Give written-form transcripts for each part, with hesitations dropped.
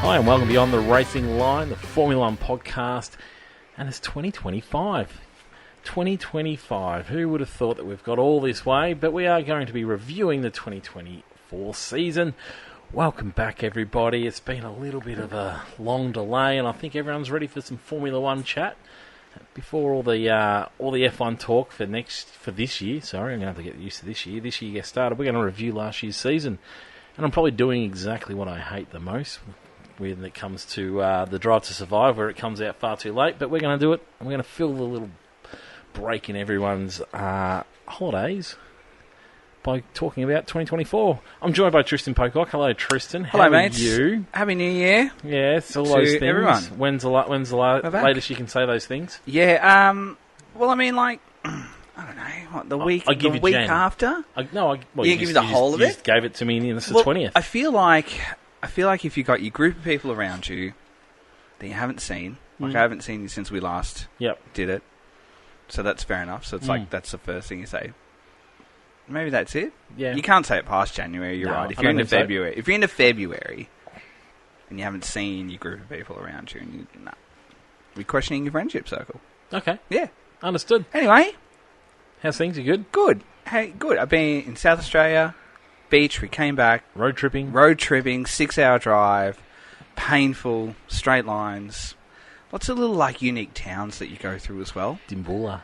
Hi and welcome Beyond the Racing Line, the Formula One podcast, and it's 2025. 2025. Who would have thought that we've got all this way? But we are going to be reviewing the 2024 season. Welcome back, everybody. It's been a little bit of a long delay, and I think everyone's ready for some Formula One chat. Before all the F1 talk for this year, sorry, I'm going to have to get used to this year. This year gets started. We're going to review last year's season, and I'm probably doing exactly what I hate the most when it comes to the Drive to Survive, where it comes out far too late. But we're going to do it, and we're going to fill the little break in everyone's holidays by talking about 2024. I'm joined by Tristan Pocock. Hello, Tristan. Hello, mates. How are you? Happy New Year. Yeah, it's all those things. Everyone. When's the latest you can say those things? Yeah, well, I mean, like, I don't know, what, the week after? You give me the whole of it? You just gave it to me, and it's the 20th. I feel like if you got your group of people around you that you haven't seen, like I haven't seen you since we last did it, so that's fair enough. So it's like, that's the first thing you say. Maybe that's it. Yeah. You can't say it past January, you're right. If you're into February and you haven't seen your group of people around you, and you're questioning your friendship circle. Okay. Yeah. Understood. Anyway. How's things? You good? Good. Hey, good. I've been in South Australia, beach, we came back. Road tripping, 6-hour drive, painful, straight lines. Lots of little, like, unique towns that you go through as well. Dimboola.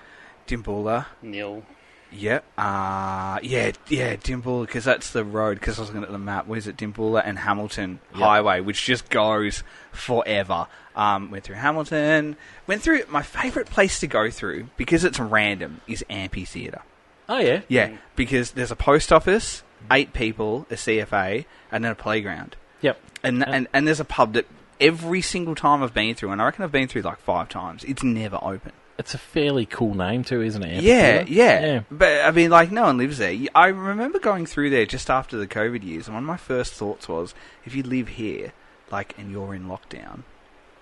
Nil. Yeah. Dimboola, because that's the road, because I was looking at the map. Where's it? Dimboola and Hamilton Highway, which just goes forever. Went through Hamilton. Went through, my favourite place to go through, because it's random, is Amphitheatre. Oh, yeah? Yeah, because there's a post office, 8 people, a CFA, and then a playground. Yep. And there's a pub that every single time I've been through, and I reckon I've been through like 5 times, it's never open. It's a fairly cool name too, isn't it? Yeah. But, I mean, like, no one lives there. I remember going through there just after the COVID years, and one of my first thoughts was, if you live here, like, and you're in lockdown,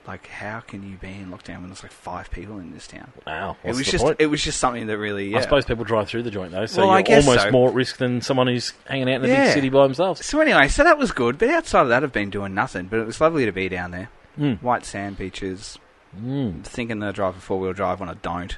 like, how can you be in lockdown when there's like 5 people in this town? Wow. It was just something that really, I suppose people drive through the joint, though, so well, you're almost more at risk than someone who's hanging out in a big city by themselves. So anyway, that was good, but outside of that, I've been doing nothing, but it was lovely to be down there. White sand beaches. Thinking that I drive a 4-wheel drive when I don't.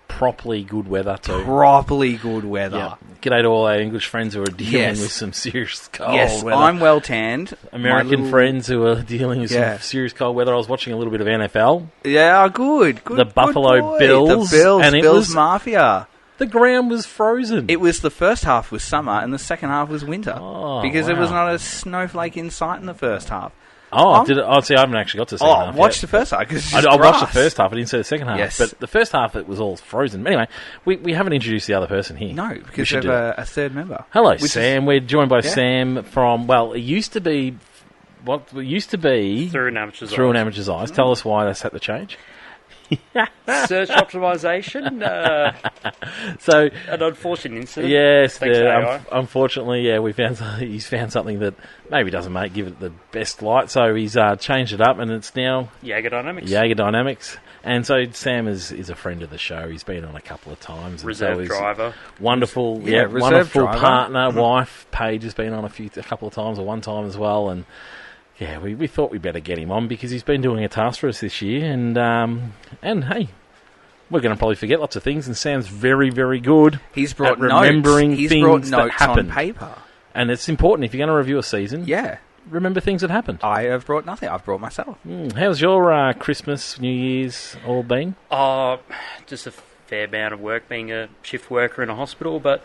Properly good weather too. Yeah. G'day to all our English friends who are dealing with some serious cold weather. I'm well tanned. American friends who are dealing with some serious cold weather. I was watching a little bit of NFL. Yeah, good. The Buffalo Bills. The Bills. And Bills Mafia. The ground was frozen. It was the first half was summer and the second half was winter. Because there was not a snowflake in sight in the first half. Did it? See, I haven't actually got to the second half watch yet. the first half. I watched the first half. I didn't see the second half. Yes. But the first half, it was all frozen. Anyway, we haven't introduced the other person here. No, because we have a third member. Hello, Sam. We're joined by Sam from, it used to be Through an Amateur's Eyes. Tell us why that's had to change. Search optimization. So an unfortunate incident. Yes, unfortunately, he's found something that maybe doesn't give it the best light. So he's changed it up, and it's now Jaeger Dynamics. And so Sam is a friend of the show. He's been on a couple of times. Reserve driver. Wonderful, wonderful partner, wife. Paige has been on a couple of times, or one time as well, and. Yeah, we thought we'd better get him on because he's been doing a task for us this year, and hey, we're going to probably forget lots of things, and Sam's very, very good He's brought at remembering notes. things that happened. On paper. And it's important, if you're going to review a season, remember things that happened. I have brought nothing. I've brought myself. How's your Christmas, New Year's all been? Just a fair amount of work, being a shift worker in a hospital, but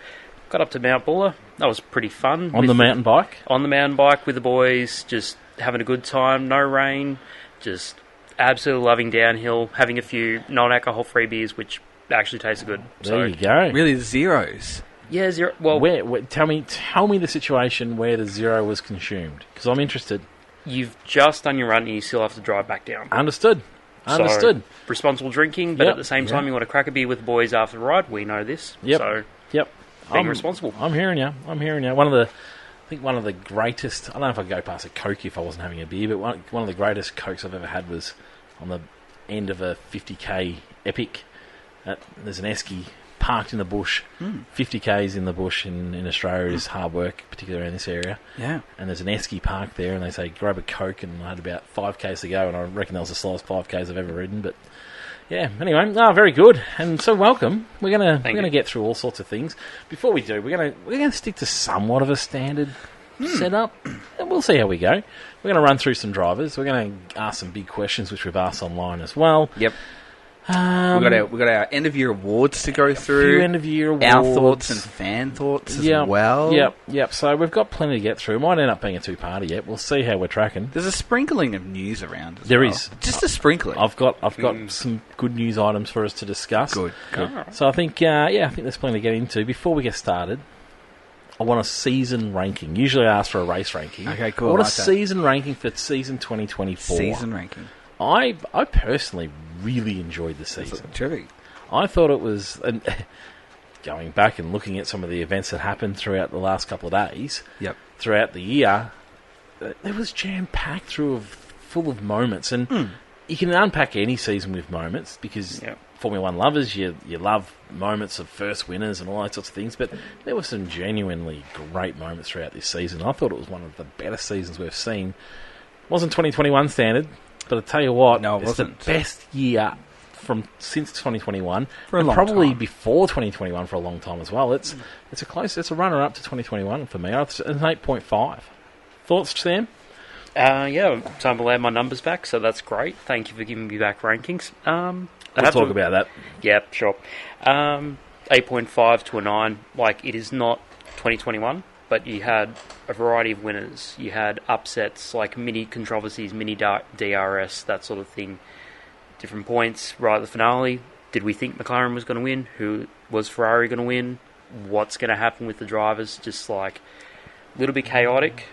got up to Mount Buller. That was pretty fun. On the mountain bike? On the mountain bike with the boys, just having a good time, no rain, just absolutely loving downhill, having a few non-alcohol-free beers, which actually tasted good. There you go. Really, zeros? Yeah, zero. Well, where, tell me the situation where the zero was consumed, because I'm interested. You've just done your run and you still have to drive back down. Understood. So, responsible drinking, but at the same time you want to crack a beer with the boys after the ride. We know this. Yep. Being responsible. I'm hearing you. I think one of the greatest, I don't know if I'd go past a Coke if I wasn't having a beer, but one of the greatest Cokes I've ever had was on the end of a 50k epic. There's an Esky parked in the bush. 50 k's in the bush in Australia is hard work, particularly around this area. Yeah. And there's an esky park there, and they say grab a Coke, and I had about 5 k's to go, and I reckon that was the slowest 5 k's I've ever ridden. But yeah, anyway, very good, and so welcome. We're gonna get through all sorts of things. Before we do, we're gonna stick to somewhat of a standard setup, and we'll see how we go. We're gonna run through some drivers. We're gonna ask some big questions, which we've asked online as well. Yep. We got our end of year awards to go through. Few end of year awards, our thoughts and fan thoughts as well. Yep. So we've got plenty to get through. It might end up being a 2-parter yet. We'll see how we're tracking. There's a sprinkling of news around. There is just a sprinkling. I've got some good news items for us to discuss. Good. So I think there's plenty to get into. Before we get started, I want a season ranking. Usually I ask for a race ranking. Okay, cool. I want a season ranking for season 2024. Season ranking. I personally really enjoyed the season. Terrific. I thought it was, and going back and looking at some of the events that happened throughout the last couple of days, throughout the year, it was jam-packed full of moments. And you can unpack any season with moments because Formula One lovers, you love moments of first winners and all those sorts of things, but there were some genuinely great moments throughout this season. I thought it was one of the better seasons we've seen. It wasn't 2021 standard, but I tell you what, it's the best year since 2021, for a long probably time. Before 2021 for a long time as well. It's a runner up to 2021 for me. It's an 8.5. Thoughts, Sam? Time to add my numbers back, so that's great. Thank you for giving me back rankings. Let's talk about that. Yeah, sure. 8.5 to a 9. Like, it is not 2021. But you had a variety of winners. You had upsets, like mini controversies, mini DRS, that sort of thing. Different points right at the finale. Did we think McLaren was going to win? Who was Ferrari going to win? What's going to happen with the drivers? Just like a little bit chaotic.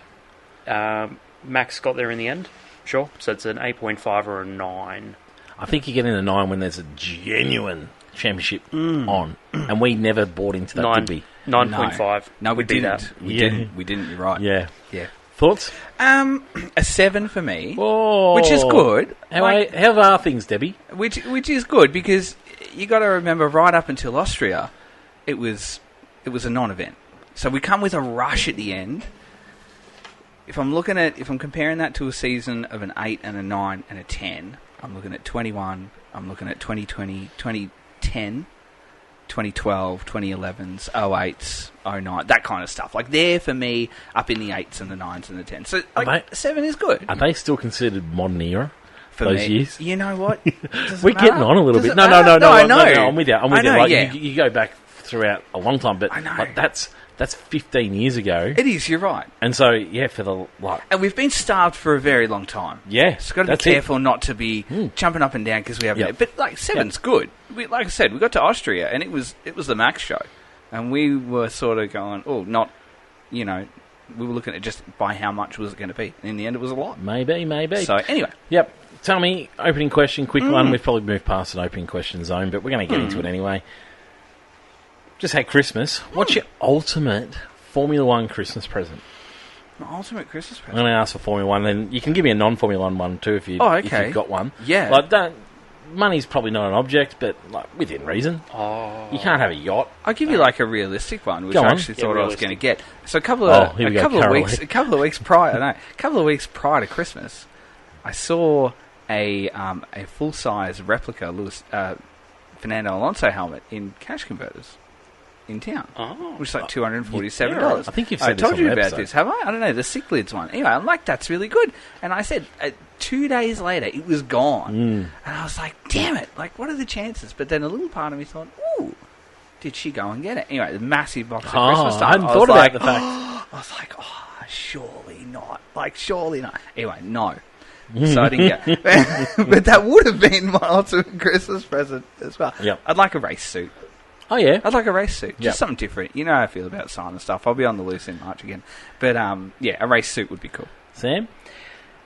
Max got there in the end, sure. So it's an 8.5 or a 9. I think you get in a 9 when there's a genuine championship on. And we never bought into that, did we? 9.5. No, we didn't. We didn't. You're right. Yeah. Yeah. Thoughts? A 7 for me, Whoa. which is good. How are things, Debbie? Which is good because you got to remember, right up until Austria, it was a non-event. So we come with a rush at the end. If I'm comparing that to a season of an 8 and a 9 and a 10, I'm looking at 21. I'm looking at 2020, 2010. 2012, 2011s, 08s, 09, that kind of stuff. Like, they're, for me, up in the 8s and the 9s and the 10s. So, 7 is good. Are they still considered modern era for those me, years? You know what? We're getting on a little bit. No, I know. I'm with you. Like, yeah. you go back throughout a long time, but I know. Like, that's 15 years ago. It is, you're right. And so, for the... And we've been starved for a very long time. Yeah. So got to be careful not to be jumping up and down because we haven't... But, 7's good. Like I said, we got to Austria and it was the Max show. And we were sort of going, we were looking at just by how much was it going to be. And in the end, it was a lot. Maybe. So, anyway. Yep. Tell me, opening question, quick one. We've probably moved past an opening question zone, but we're going to get into it anyway. Just had Christmas. What's your ultimate Formula One Christmas present? My ultimate Christmas present? I'm going to ask for Formula One, and you can give me a non-Formula One too if you've got one. Yeah. Money's probably not an object, but within reason. Oh. You can't have a yacht. I'll give you a realistic one, which I actually thought I was going to get. So a couple of weeks prior to Christmas, I saw a full-size replica Fernando Alonso helmet in Cash Converters in town, which is like $247. I think you've said I told you about episode. this, have I? I don't know, the Cichlids one. Anyway, I'm like, that's really good. And I said, 2 days later, it was gone. And I was like, damn it, what are the chances? But then a little part of me thought, ooh, did she go and get it? Anyway, the massive box of Christmas stuff. I hadn't thought about the fact. I was like, surely not. Surely not. Anyway, no. So I didn't get but that would have been my ultimate Christmas present as well. Yep. I'd like a race suit. Oh, yeah? I'd like a race suit. Just something different. You know how I feel about signing stuff. I'll be on the loose in March again. But, a race suit would be cool. Sam?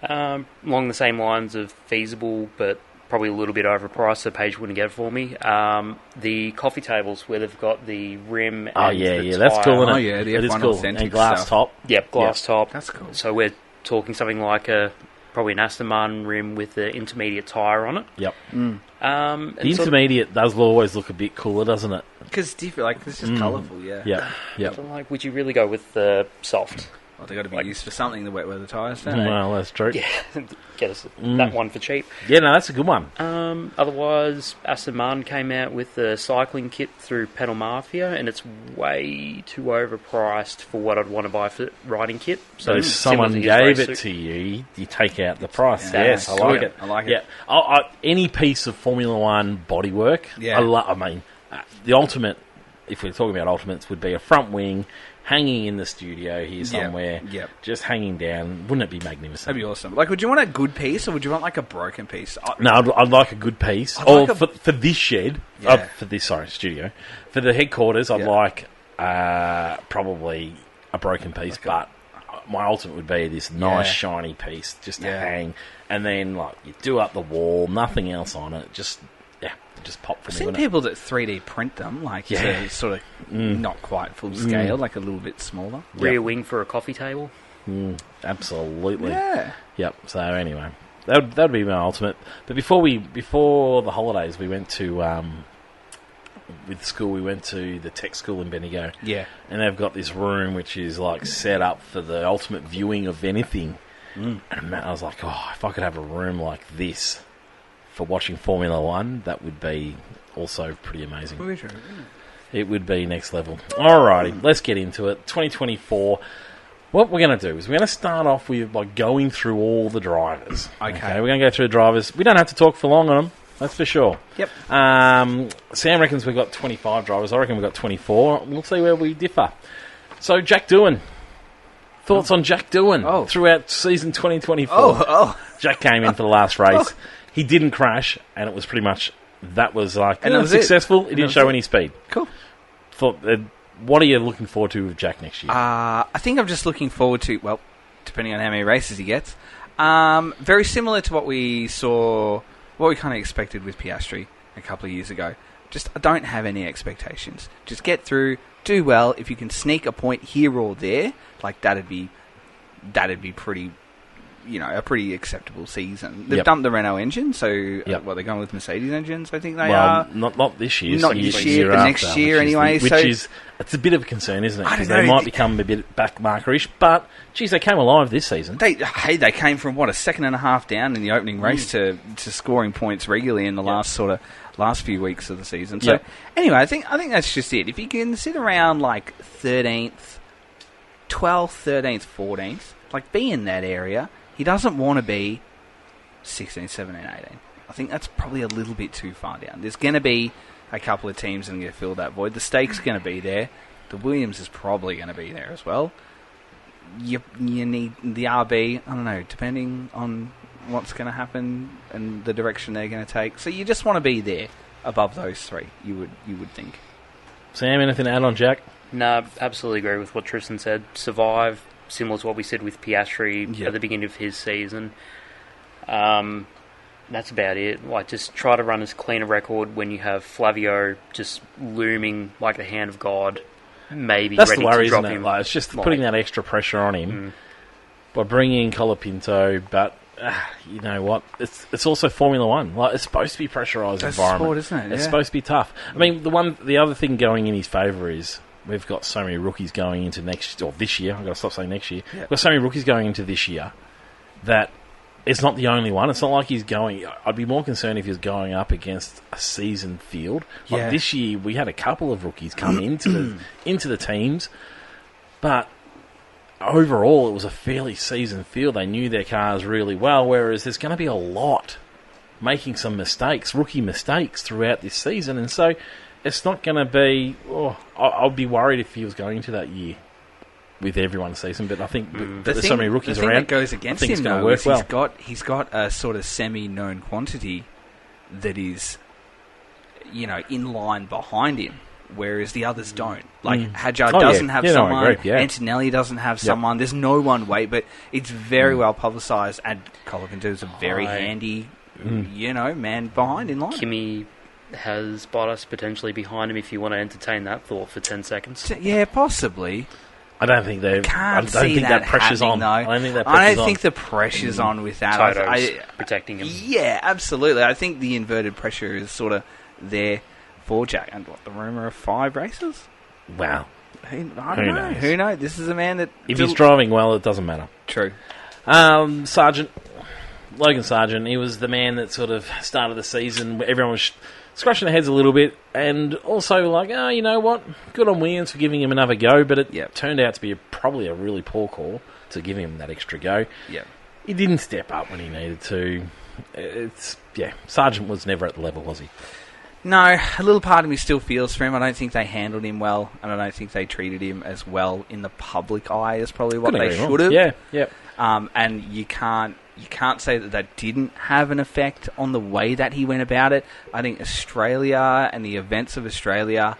Along the same lines of feasible, but probably a little bit overpriced, so Paige wouldn't get it for me. The coffee tables where they've got the rim and the that's tire. cool, isn't it? Oh, yeah, the it is F1 cool. authentic And glass stuff. top. Yep, glass top. That's cool. So we're talking something like probably an Aston Martin rim with the intermediate tyre on it. Yep. The intermediate does always look a bit cooler, doesn't it? Because different, like it's just colourful, yeah. Yep. So, like, would you really go with the soft? Well, they got to be used for something. The wet weather tyres, don't they? Well, that's true. Yeah, get us that one for cheap. Yeah, no, that's a good one. Otherwise, Aston Martin came out with the cycling kit through Pedal Mafia, and it's way too overpriced for what I'd want to buy for riding kit. So if someone gave it to you, you take out the price. Yeah, yes, I like it. I like it. Yeah, any piece of Formula One bodywork. Yeah. I mean, the ultimate, if we're talking about ultimates, would be a front wing hanging in the studio here somewhere, just hanging down. Wouldn't it be magnificent? That'd be awesome. Like, would you want a good piece or would you want like a broken piece? No, I'd like a good piece. For this shed, studio, for the headquarters, I'd like probably a broken piece, but my ultimate would be this nice shiny piece just to hang, and then like you do up the wall, nothing else on it, just pop for me. I've seen people that 3D print them, like to sort of not quite full scale, like a little bit smaller. Rear wing for a coffee table. Absolutely. Yeah. Yep. So anyway, that'd be my ultimate. But before the holidays, we went to with school. We went to the tech school in Bendigo. Yeah. And they've got this room which is like set up for the ultimate viewing of anything. And I was like, if I could have a room like this for watching Formula One, that would be also pretty amazing. It would be next level. Alrighty, let's get into it. 2024. What we're going to do is we're going to start off with by going through all the drivers. Okay. We're going to go through the drivers. We don't have to talk for long on them, that's for sure. Yep. Sam reckons we've got 25 drivers. I reckon we've got 24. We'll see where we differ. So, Jack Doohan. Thoughts on Jack Doohan throughout season 2024? Jack came in for the last race. He didn't crash, and it was pretty much, that was like, and it was successful. He didn't show any speed. Cool. What are you looking forward to with Jack next year? I think I'm just looking forward to, well, depending on how many races he gets, very similar to what we saw, what we kind of expected with Piastri a couple of years ago. Just, I don't have any expectations. Just get through, do well. If you can sneak a point here or there, like that'd be pretty, a pretty acceptable season. They've dumped the Renault engine, so they're going with Mercedes engines, I think they are. Not this year. Not this year, but next year anyway. It's a bit of a concern, isn't it? Because they might become a bit backmarkerish, but, geez, they came alive this season. They came from, a second and a half down in the opening race to scoring points regularly in the last few weeks of the season. So, anyway, I think that's just it. If you can sit around like 13th, 12th, 13th, 14th, like be in that area. He doesn't want to be 16, 17, 18. I think that's probably a little bit too far down. There's going to be a couple of teams that are going to fill that void. The Stake's going to be there. The Williams is probably going to be there as well. You need the RB, I don't know, depending on what's going to happen and the direction they're going to take. So you just want to be there above those three, you would think. Sam, anything to add on Jack? No, absolutely agree with what Tristan said. Survive. Similar to what we said with Piastri at the beginning of his season. That's about it. Like, just try to run as clean a record when you have Flavio just looming like the hand of God, maybe that's ready the worry, to drop isn't it? him. Like, it's just putting that extra pressure on him by bringing in Colapinto, but you know what? It's also Formula One. Like, it's supposed to be pressurised environment. Sport, isn't it? It's supposed to be tough. I mean, the other thing going in his favour is we've got so many rookies going into this year. I've got to stop saying next year. Yep. We've got so many rookies going into this year that it's not the only one. It's not like he's going... I'd be more concerned if he was going up against a seasoned field. Like this year, we had a couple of rookies come into the teams, but overall, it was a fairly seasoned field. They knew their cars really well, whereas there's going to be a lot making some mistakes, rookie mistakes throughout this season, and so... It's not going to be... I'd be worried if he was going into that year with everyone's season, but I think there's so many rookies around. That goes against him, though, work well. He's got a sort of semi-known quantity that is, in line behind him, whereas the others don't. Like, Hadjar doesn't have someone, Antonelli doesn't have someone, there's no one way, but it's very well publicised, and Colapinto is a very handy, man behind in line. Kimi has Bottas potentially behind him if you want to entertain that thought for 10 seconds. Yeah, possibly. I don't think they. I don't think that pressure's on. I don't think the pressure's on with that. Toto's protecting him. Yeah, absolutely. I think the inverted pressure is sort of there for Jack. And what, the rumour of 5 races? Wow. I don't know. Who knows? This is a man that... If he's driving well, it doesn't matter. True. Logan Sargent, he was the man that sort of started the season. Everyone was scratching their heads a little bit, and also like, oh, you know what? Good on Williams for giving him another go, but it turned out to be probably a really poor call to give him that extra go. Yeah, he didn't step up when he needed to. Sargent was never at the level, was he? No, a little part of me still feels for him. I don't think they handled him well, and I don't think they treated him as well in the public eye as probably what they should have. Yeah. And you can't say that didn't have an effect on the way that he went about it. I think Australia and the events of Australia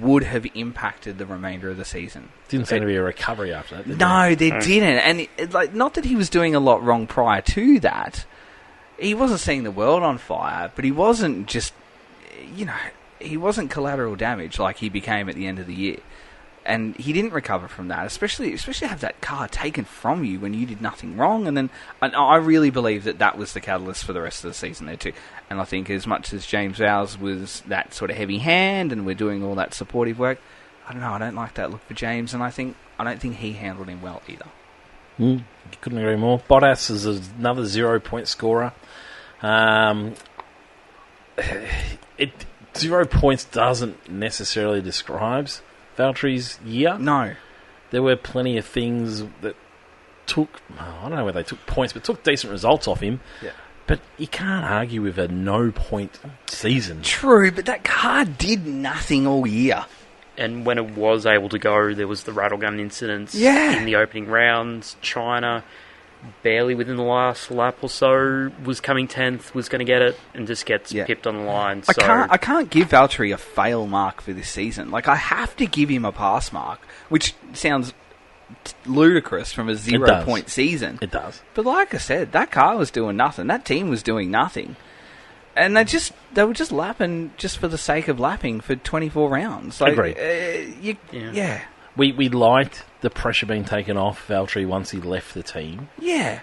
would have impacted the remainder of the season. Didn't seem to be a recovery after that, they didn't. And not that he was doing a lot wrong prior to that. He wasn't setting the world on fire, but he wasn't just, he wasn't collateral damage like he became at the end of the year. And he didn't recover from that, especially have that car taken from you when you did nothing wrong. And I really believe that was the catalyst for the rest of the season there too. And I think as much as James Vowles was that sort of heavy hand and we're doing all that supportive work, I don't know, I don't like that look for James, and I don't think he handled him well either. Couldn't agree more. Bottas is another 0-point scorer. 0 points doesn't necessarily describe Valtteri's year. No. There were plenty of things that took, I don't know whether they took points, but took decent results off him. Yeah. But you can't argue with a no-point season. True, but that car did nothing all year. And when it was able to go, there was the rattlegun incidents in the opening rounds. China, barely within the last lap or so, was coming 10th, was going to get it, and just gets pipped on the line. I can't give Valtteri a fail mark for this season. Like, I have to give him a pass mark, which sounds ludicrous from a 0-point season. It does. But like I said, that car was doing nothing. That team was doing nothing. And they were just lapping just for the sake of lapping for 24 rounds. Like, agreed. We liked the pressure being taken off Valtteri once he left the team. Yeah.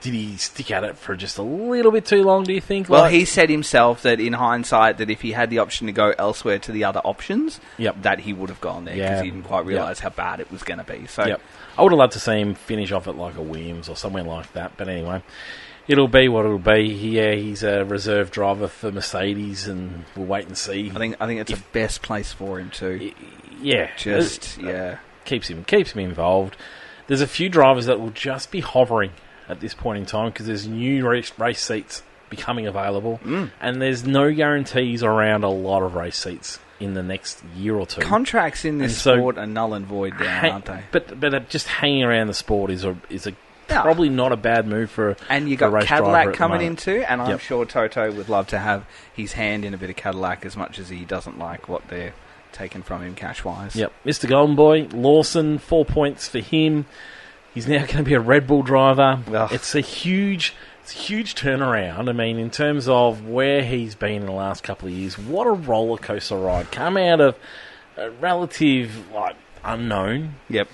Did he stick at it for just a little bit too long, do you think? Well, he said himself that in hindsight that if he had the option to go elsewhere to the other options, that he would have gone there because he didn't quite realise how bad it was going to be. So, I would have loved to see him finish off at like a Williams or somewhere like that. But anyway, it'll be what it'll be. Yeah, he's a reserve driver for Mercedes, and we'll wait and see. I think it's the best place for him too. Yeah, keeps him involved. There's a few drivers that will just be hovering at this point in time because there's new race seats becoming available, and there's no guarantees around a lot of race seats in the next year or two. Contracts in this sport are null and void now, aren't they? But just hanging around the sport is probably not a bad move for and you got Cadillac coming in too, and I'm sure Toto would love to have his hand in a bit of Cadillac as much as he doesn't like what they're taken from him cash-wise. Yep. Mr. Golden Boy, Lawson, 4 points for him. He's now going to be a Red Bull driver. Ugh. It's a huge turnaround. I mean, in terms of where he's been in the last couple of years, what a roller coaster ride. Come out of a relative unknown. Yep.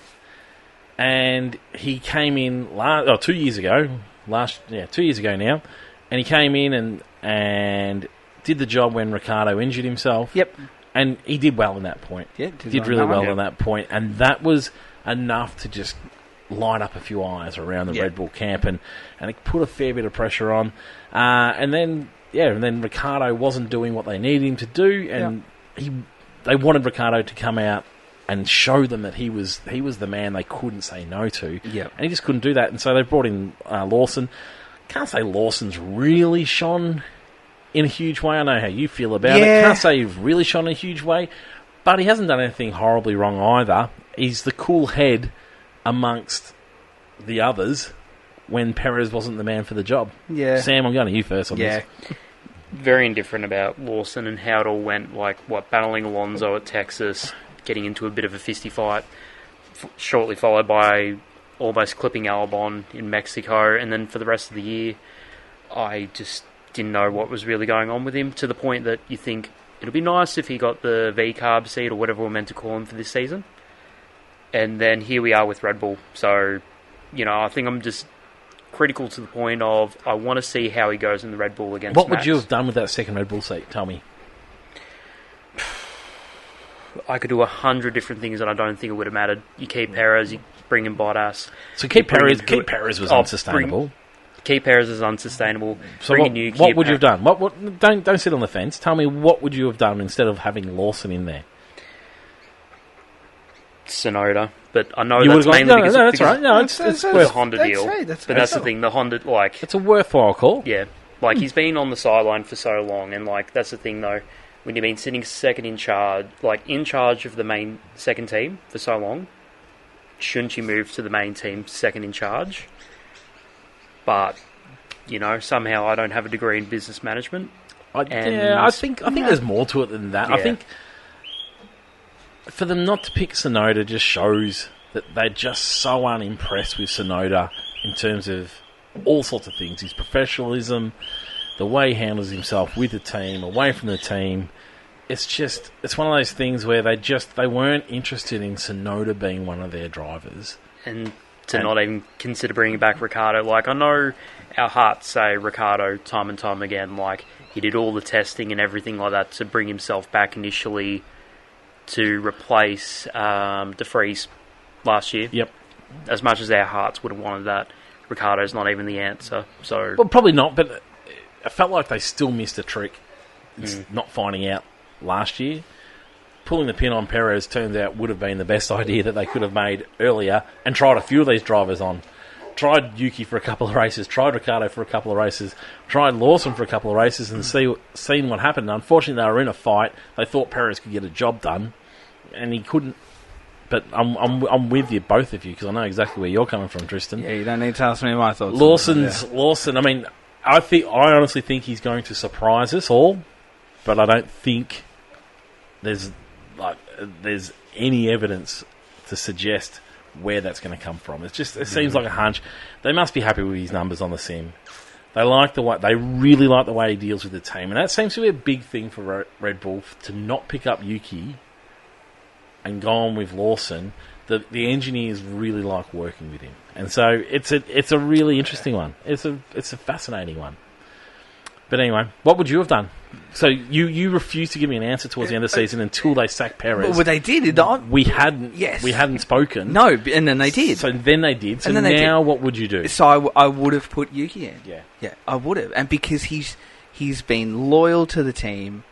And he came in 2 years ago. 2 years ago now, and he came in and did the job when Ricciardo injured himself. Yep. And he did well in that point. Yeah, did really well in that point, and that was enough to just line up a few eyes around the Red Bull camp, and it put a fair bit of pressure on. And then Ricciardo wasn't doing what they needed him to do, and they wanted Ricciardo to come out and show them that he was the man they couldn't say no to. Yeah. And he just couldn't do that, and so they brought in Lawson. Can't say Lawson's really shone in a huge way. I know how you feel about it. Can't say he's really shone in a huge way, but he hasn't done anything horribly wrong either. He's the cool head amongst the others when Perez wasn't the man for the job. Yeah. Sam, I'm going to you first on this. Very indifferent about Lawson and how it all went, battling Alonso at Texas, getting into a bit of a fisty fight, shortly followed by almost clipping Albon in Mexico, and then for the rest of the year, I just didn't know what was really going on with him, to the point that you think it'll be nice if he got the V-carb seat or whatever we're meant to call him for this season. And then here we are with Red Bull. So, I think I'm just critical to the point of I want to see how he goes in the Red Bull against What Max. would you have done with that second Red Bull seat? Tell me. I could do 100 different things, and I don't think it would have mattered. You keep Perez, you bring in Bottas. So keep Perez was unsustainable. Keep Perez is unsustainable. So what would you have done? What? Don't sit on the fence. Tell me what would you have done instead of having Lawson in there? Sonoda, but I know that's mainly because that's right. No, it's the Honda deal. That's the thing. The Honda, it's a worthwhile call. Yeah, he's been on the sideline for so long, and that's the thing though. When you've been sitting second in charge, in charge of the main second team for so long, shouldn't you move to the main team second in charge? But somehow I don't have a degree in business management. I think there's more to it than that. Yeah. I think for them not to pick Sonoda just shows that they're just so unimpressed with Sonoda in terms of all sorts of things. His professionalism, the way he handles himself with the team, away from the team. It's one of those things where they weren't interested in Sonoda being one of their drivers. And not even consider bringing back Ricciardo. I know our hearts say Ricciardo time and time again. He did all the testing and everything like that to bring himself back initially to replace De Vries last year. Yep. As much as our hearts would have wanted that, Ricciardo's not even the answer. So, well, probably not, but I felt like they still missed a trick. Not finding out last year. Pulling the pin on Perez turns out would have been the best idea that they could have made earlier, and tried a few of these drivers on. Tried Yuki for a couple of races, tried Ricciardo for a couple of races, tried Lawson for a couple of races, and seen what happened. And unfortunately, they were in a fight. They thought Perez could get a job done, and he couldn't. But I'm with you, both of you, because I know exactly where you're coming from, Tristan. Yeah, you don't need to ask me my thoughts. Lawson. I mean, I honestly think he's going to surprise us all, but I don't think there's any evidence to suggest where that's going to come from. It seems like a hunch. They must be happy with his numbers on the sim. They really like the way he deals with the team, and that seems to be a big thing for Red Bull to not pick up Yuki and go on with Lawson. The engineers really like working with him, and so it's a really interesting one. It's a fascinating one. But anyway, what would you have done? So you refused to give me an answer towards the end of the season until they sacked Perez. Well, they did not. We hadn't. Yes. We hadn't spoken. No, and then they did. So then they did. So now what would you do? So I would have put Yuki in. Yeah, I would have, and because he's been loyal to the team.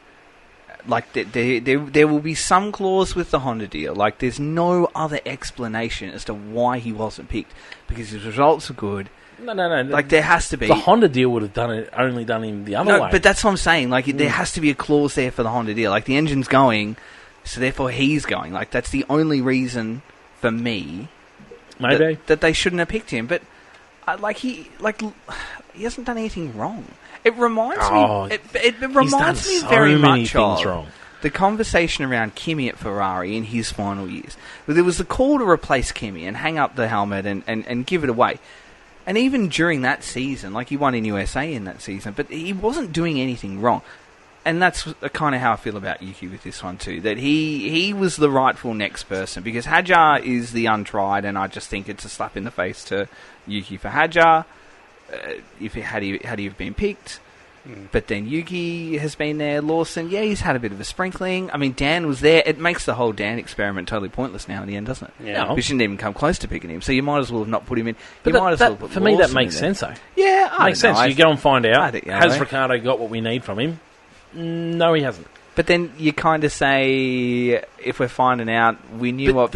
There will be some clause with the Honda deal. There's no other explanation as to why he wasn't picked, because his results are good. No. There has to be. The Honda deal would have only done him the other way. No, but that's what I'm saying. There has to be a clause there for the Honda deal. The engine's going, so therefore he's going. That's the only reason for me. Maybe that they shouldn't have picked him. But he hasn't done anything wrong. It reminds me. It reminds me very much of the conversation around Kimi at Ferrari in his final years. There was the call to replace Kimi and hang up the helmet and give it away. And even during that season, he won in USA in that season, but he wasn't doing anything wrong. And that's kind of how I feel about Yuki with this one too, that he was the rightful next person, because Hadjar is the untried, and I just think it's a slap in the face to Yuki for Hadjar. Had he have been picked. But then Yuki has been there. Lawson, he's had a bit of a sprinkling. I mean, Dan was there. It makes the whole Dan experiment totally pointless now in the end, doesn't it? Yeah. We shouldn't even come close to picking him. So you might as well have not put him in. But for me, that makes sense, though. Yeah, makes sense. You go and find out. Has Ricciardo got what we need from him? No, he hasn't. But then you kind of say, if we're finding out, we knew what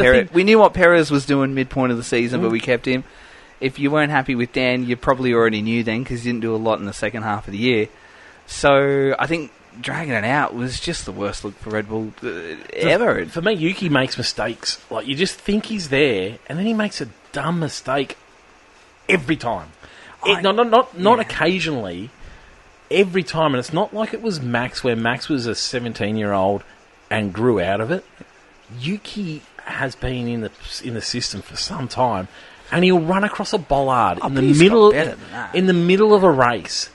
Perez was doing midpoint of the season, but we kept him. If you weren't happy with Dan, you probably already knew then, because he didn't do a lot in the second half of the year. So I think dragging it out was just the worst look for Red Bull ever. For me, Yuki makes mistakes. You just think he's there, and then he makes a dumb mistake every time. Not occasionally. Every time, and it's not like it was Max, where Max was a 17-year-old and grew out of it. Yuki has been in the system for some time. And he'll run across a bollard in the middle of a race,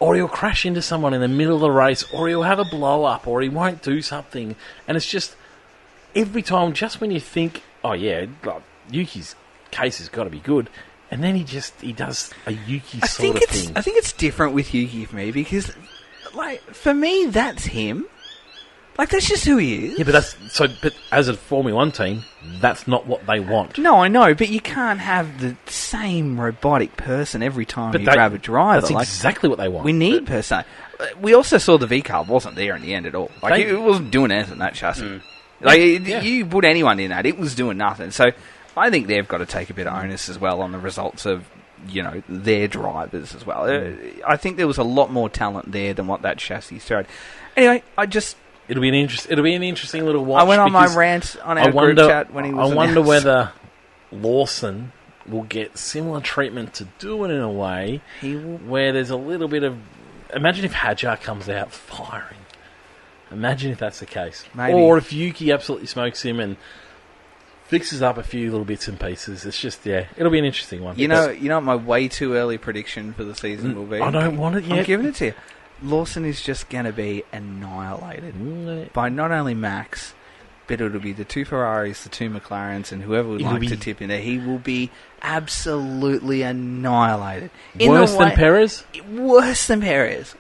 or he'll crash into someone in the middle of the race, or he'll have a blow up, or he won't do something. And it's just every time, just when you think oh yeah, like, Yuki's case has got to be good. And then he does a Yuki sort of thing. I think it's different with Yuki for me because, like, for me, that's him. Like, that's just who he is. Yeah, but as a Formula 1 team, that's not what they want. No, I know, but you can't have the same robotic person every time you grab a driver. That's exactly what they want. We need person. We also saw the V-Carb wasn't there in the end at all. Like, it wasn't doing anything, that chassis. You put anyone in that, it was doing nothing. So I think they've got to take a bit of onus as well on the results of, their drivers as well. I think there was a lot more talent there than what that chassis showed. Anyway, It'll be an interesting little watch. I went on my rant on our group chat when he was I wonder whether Lawson will get similar treatment to Doohan in a way where there's a little bit of... Imagine if Hadjar comes out firing. Imagine if that's the case. Maybe. Or if Yuki absolutely smokes him and fixes up a few little bits and pieces. It's just, it'll be an interesting one. You know what my way too early prediction for the season will be? I don't want it yet. I'm giving it to you. Lawson is just going to be annihilated by not only Max, but it'll be the two Ferraris, the two McLarens, and whoever would like to tip in there. He will be absolutely annihilated. Worse than Perez? Worse than Perez.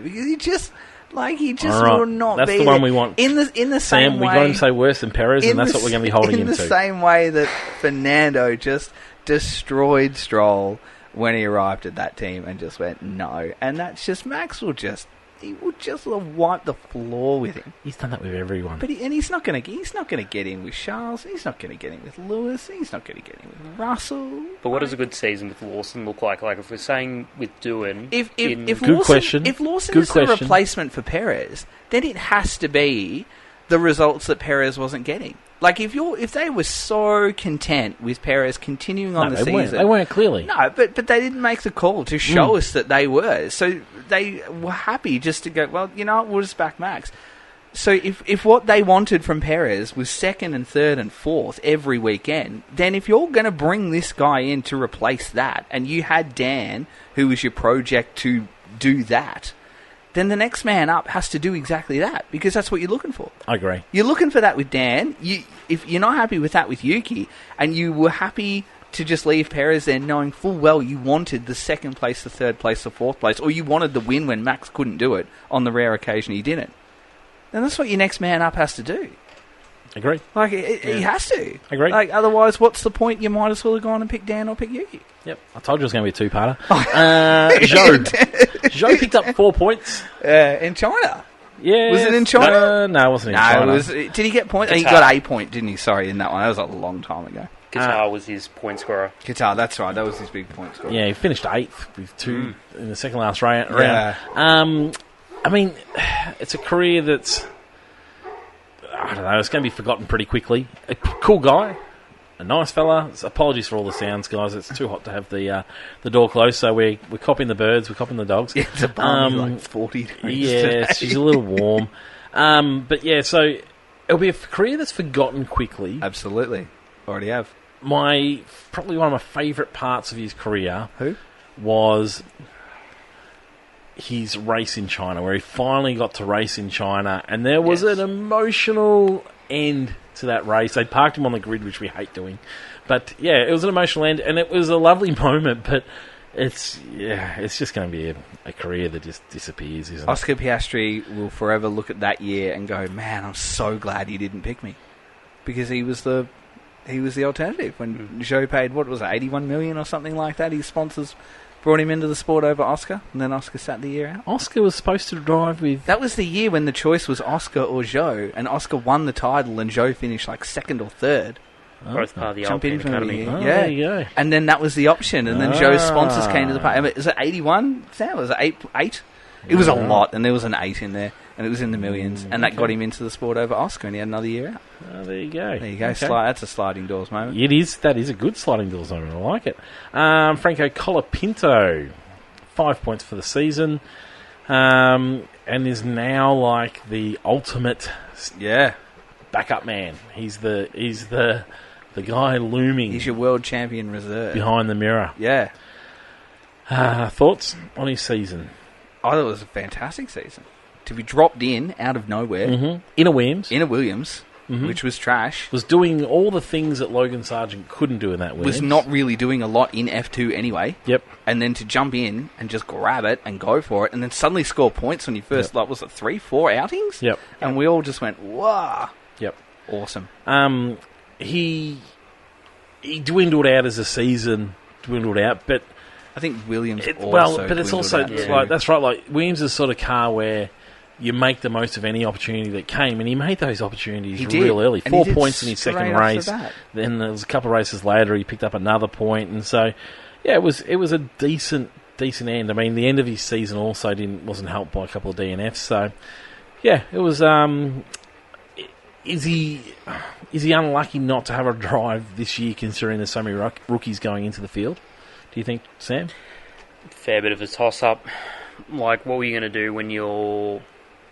Because he just will not that's be the one we want. In the same Sam, way, we got him to say worse than Perez, and that's what we're going to be holding him to. In the same way that Fernando just destroyed Stroll when he arrived at that team and just went no, and that's just Max will just wipe the floor with him. He's done that with everyone, but he's not going to get in with Charles. He's not going to get in with Lewis. He's not going to get in with Russell. But what does a good season with Lawson look like? Like if we're saying with Doohan, if Lawson is the replacement for Perez, then it has to be the results that Perez wasn't getting. Like if they were so content with Perez continuing on the season, they weren't clearly. No, but they didn't make the call to show us that they were. So they were happy just to go. Well, you know what? We'll just back Max. So if what they wanted from Perez was second and third and fourth every weekend, then if you're going to bring this guy in to replace that, and you had Dan, who was your project to do that, then the next man up has to do exactly that, because that's what you're looking for. I agree. You're looking for that with Dan. If you're not happy with that with Yuki, and you were happy to just leave Perez there knowing full well you wanted the second place, the third place, the fourth place, or you wanted the win when Max couldn't do it on the rare occasion he didn't, then that's what your next man up has to do. Agree. Like, he has to. Agree. Like, otherwise, what's the point? You might as well have gone and picked Dan or pick Yuki. Yep. I told you it was going to be a two-parter. Zhou picked up 4 points. In China. Yeah. Was it in China? No, it wasn't in China. Did he get points? He got a point, didn't he? Sorry, in that one. That was a long time ago. Qatar was his point scorer. Qatar, that's right. That was his big point scorer. Yeah, he finished 8th with 2 in the second last round. Yeah. I mean, it's a career that's... I don't know, it's going to be forgotten pretty quickly. A cool guy, a nice fella. Apologies for all the sounds, guys. It's too hot to have the door closed, so we're copying the birds, we're copying the dogs. Yeah, it's like 40 degrees Yeah, she's a little warm. But yeah, so it'll be a career that's forgotten quickly. Absolutely. Already have. Probably one of my favourite parts of his career was his race in China, where he finally got to race in China, and there was an emotional end to that race. They parked him on the grid, which we hate doing, but yeah, it was an emotional end, and it was a lovely moment. But it's just going to be a career that just disappears, isn't it? Oscar Piastri will forever look at that year and go, "Man, I'm so glad he didn't pick me," because he was the alternative when Zhou paid, what was it, 81 million or something like that. His sponsors brought him into the sport over Oscar, and then Oscar sat the year out. Oscar was supposed to drive with... That was the year when the choice was Oscar or Zhou, and Oscar won the title, and Zhou finished like second or third. Both part of the Alpine Academy. There you go. And then that was the option, and then Zhou's sponsors came to the party. Is it 81, Sam? Was it 8? It was a lot, and there was an 8 in there, and it was in the millions, and that got him into the sport over Oscar, and he had another year out. There you go. There you go. Okay. That's a sliding doors moment. It is. That is a good sliding doors moment. I like it. Franco Colapinto, 5 points for the season, and is now like the ultimate backup man. He's the guy looming. He's your world champion reserve behind the mirror. Yeah. Thoughts on his season? I thought it was a fantastic season. To be dropped in out of nowhere in a Williams. which was trash. Was doing all the things that Logan Sargent couldn't do in that Williams. Was not really doing a lot in F2 anyway. Yep. And then to jump in and just grab it and go for it, and then suddenly score points on your first, like, was it 3-4 outings? Yep. And we all just went, wow. Yep. Awesome. He dwindled out as the season dwindled out, but I think Williams but it's also like that's right. Like Williams is the sort of car where you make the most of any opportunity that came, and he made those opportunities real early. 4 points in his second race. Then there was a couple of races later, he picked up another point, and so yeah, it was a decent end. I mean, the end of his season also wasn't helped by a couple of DNFs. So yeah, it was. Is he unlucky not to have a drive this year, considering there's so many rookies going into the field? Do you think, Sam? Fair bit of a toss-up. Like, what were you going to do when you're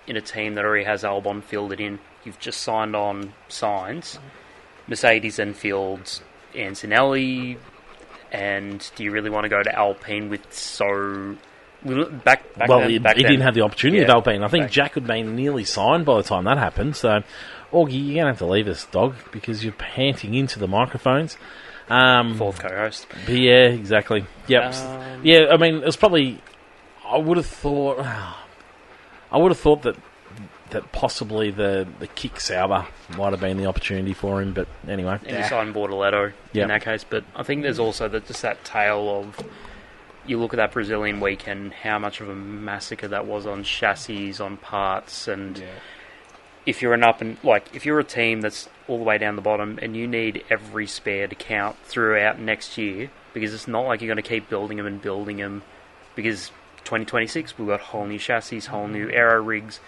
in a team that already has Albon fielded in? You've just signed on Sainz. Mercedes then fields Antonelli. And do you really want to go to Alpine with so... he didn't have the opportunity at Alpine. I think Jack had been nearly signed by the time that happened. So, Augie, you're going to have to leave us, dog, because you're panting into the microphones. Fourth co-host. Yeah, exactly. Yep. Yeah, I mean, it was probably... I would have thought that possibly the kick Sauber might have been the opportunity for him, but anyway. And he signed Bortoletto in that case. But I think there's also just that tale of... You look at that Brazilian weekend, how much of a massacre that was on chassis, on parts, and if you're if you're a team that's all the way down the bottom and you need every spare to count throughout next year, because it's not like you're going to keep building them, because 2026 we've got whole new chassis, whole new aero rigs,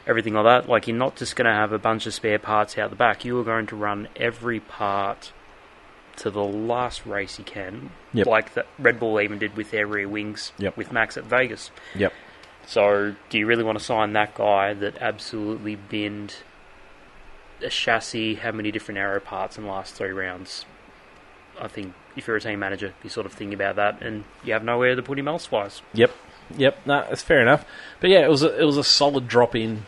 everything like that. Like, you're not just going to have a bunch of spare parts out the back. You are going to run every part to the last race you can, like that Red Bull even did with their rear wings with Max at Vegas. Yep. So, do you really want to sign that guy that absolutely binned a chassis, how many different aero parts in the last 3 rounds? I think if you're a team manager, you sort of think about that, and you have nowhere to put him elsewise. Yep. No, that's fair enough. But yeah, it was a solid drop in,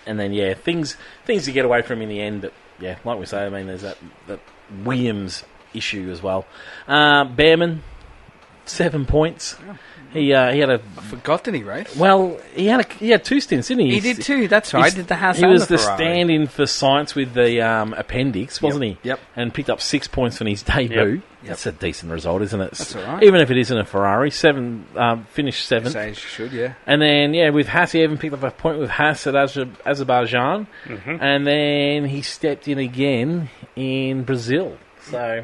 and then things to get away from in the end. But yeah, like we say, I mean, there's that Williams issue as well. Behrman, 7 points. He had a... I forgot that he raced. Well, he had 2 stints, didn't he? He did too, that's right. Did the Haas He was the stand-in for Sainz with the appendix, wasn't he? Yep. And picked up 6 points on his debut. Yep. That's a decent result, isn't it? That's all right. Even if it isn't a Ferrari. Finished 7th. So you should, yeah. And then, with Haas, he even picked up a point with Haas at Azerbaijan. Mm-hmm. And then he stepped in again in Brazil. So,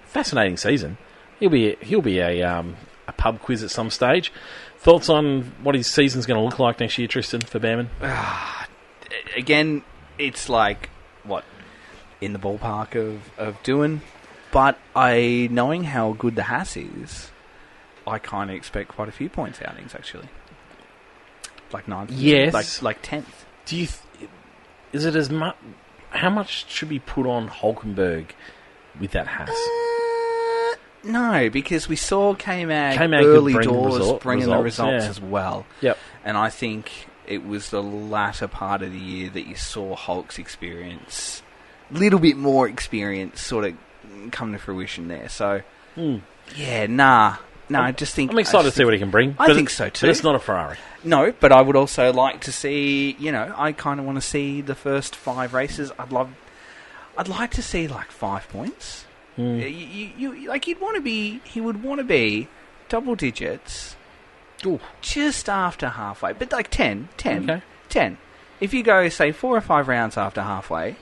fascinating season. He'll be a pub quiz at some stage. Thoughts on what his season's going to look like next year, Tristan, for Behrman? Again, it's like, in the ballpark of doing. But knowing how good the Haas is, I kind of expect quite a few points outings, actually. Like 9th. Yes. Like 10th. Do you... is it as much... How much should be put on Hulkenberg with that Haas? No, because we saw K-Mag early doors bringing the results as well. Yep. And I think it was the latter part of the year that you saw Hulk's experience, little bit more experience, sort of come to fruition there. So, I just think... I'm excited to see what he can bring. I think so too. But it's not a Ferrari. No, but I would also like to see, I kind of want to see the first 5 races. I'd like to see like 5 points. You'd want to be... He would want to be double digits just after halfway. But like 10. Okay. 10. If you go, say, 4 or 5 rounds after halfway,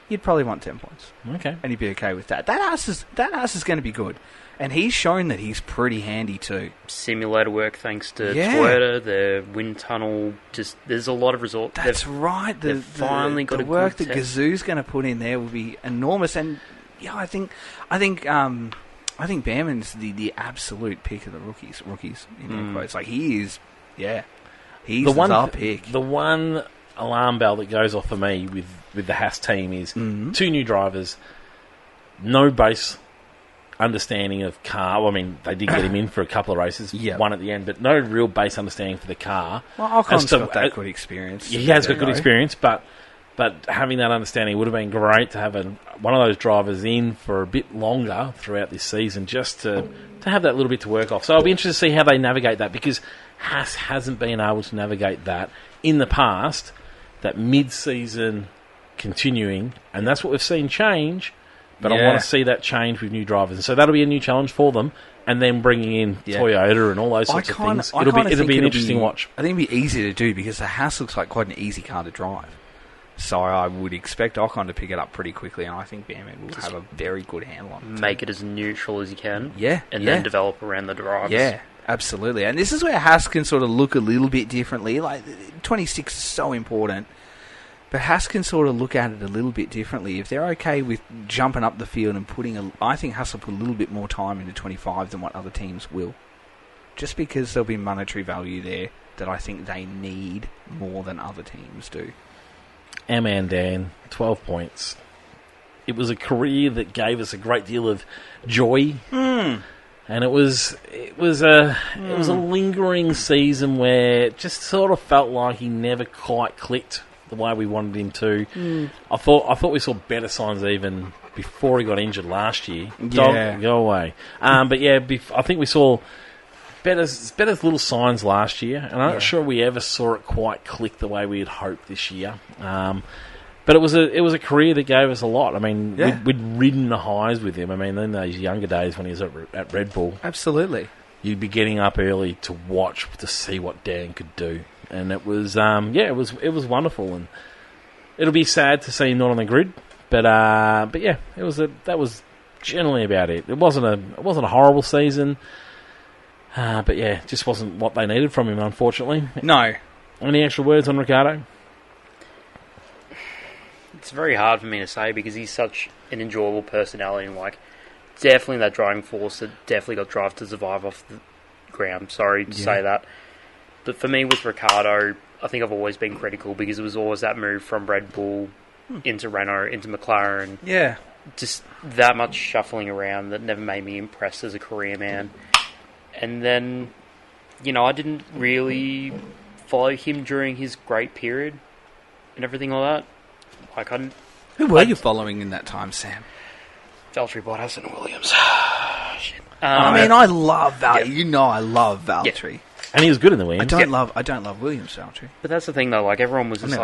you'd probably want 10 points. Okay. And you'd be okay with that. That ass is going to be good. And he's shown that he's pretty handy too. Simulator work thanks to Toyota, the wind tunnel, there's a lot of results. That's right. They've finally got the work that Gazoo's going to put in there will be enormous. And I think Behrman's the absolute pick of the rookies in quotes. Like he is, he's the pick. The one alarm bell that goes off for me with the Haas team is 2 new drivers, no base understanding of car. Well, I mean, they did get him in for a couple of races, one at the end, but no real base understanding for the car. Well, Ocon's got that good experience. He has got good experience, but But having that understanding would have been great to have one of those drivers in for a bit longer throughout this season, just to have that little bit to work off. So I'll be interested to see how they navigate that, because Haas hasn't been able to navigate that in the past, that mid-season continuing, and that's what we've seen change, but I want to see that change with new drivers. And so that'll be a new challenge for them, and then bringing in Toyota and all those sorts of things. It'll be an interesting watch. I think it'll be easy to do, because the Haas looks like quite an easy car to drive. So I would expect Ocon to pick it up pretty quickly, and I think BMW will have a very good handle on it. Make it as neutral as you can. And then develop around the drivers. Yeah, absolutely. And this is where Haas can sort of look a little bit differently. Like, 26 is so important. But Haas can sort of look at it a little bit differently. If they're okay with jumping up the field and I think Haas will put a little bit more time into 25 than what other teams will. Just because there'll be monetary value there that I think they need more than other teams do. Aman Dan, 12 points. It was a career that gave us a great deal of joy, and it was a lingering season where it just sort of felt like he never quite clicked the way we wanted him to. I thought we saw better signs even before he got injured last year. Go away. But yeah, I think we saw better little signs last year, and I'm not sure we ever saw it quite click the way we had hoped this year. But it was a career that gave us a lot. I mean, we'd ridden the highs with him. I mean, in those younger days when he was at Red Bull, absolutely, you'd be getting up early to watch to see what Dan could do, and it was it was wonderful. And it'll be sad to see him not on the grid, but yeah, that was generally about it. It wasn't a horrible season. But yeah, just wasn't what they needed from him, unfortunately. No. Any extra words on Ricciardo? It's very hard for me to say, because he's such an enjoyable personality, and definitely that driving force that definitely got Drive to Survive off the ground. Sorry to say that. But for me, with Ricciardo, I think I've always been critical, because it was always that move from Red Bull into Renault, into McLaren. Yeah. Just that much shuffling around that never made me impressed as a career man. And then, I didn't really follow him during his great period and everything like that. Who were you following in that time, Sam? Valtteri Bottas and Williams. Shit. I love Valtteri. I love Valtteri. Yeah. And he was good in the Williams. I don't love Williams Valtteri. But that's the thing, though. Everyone was just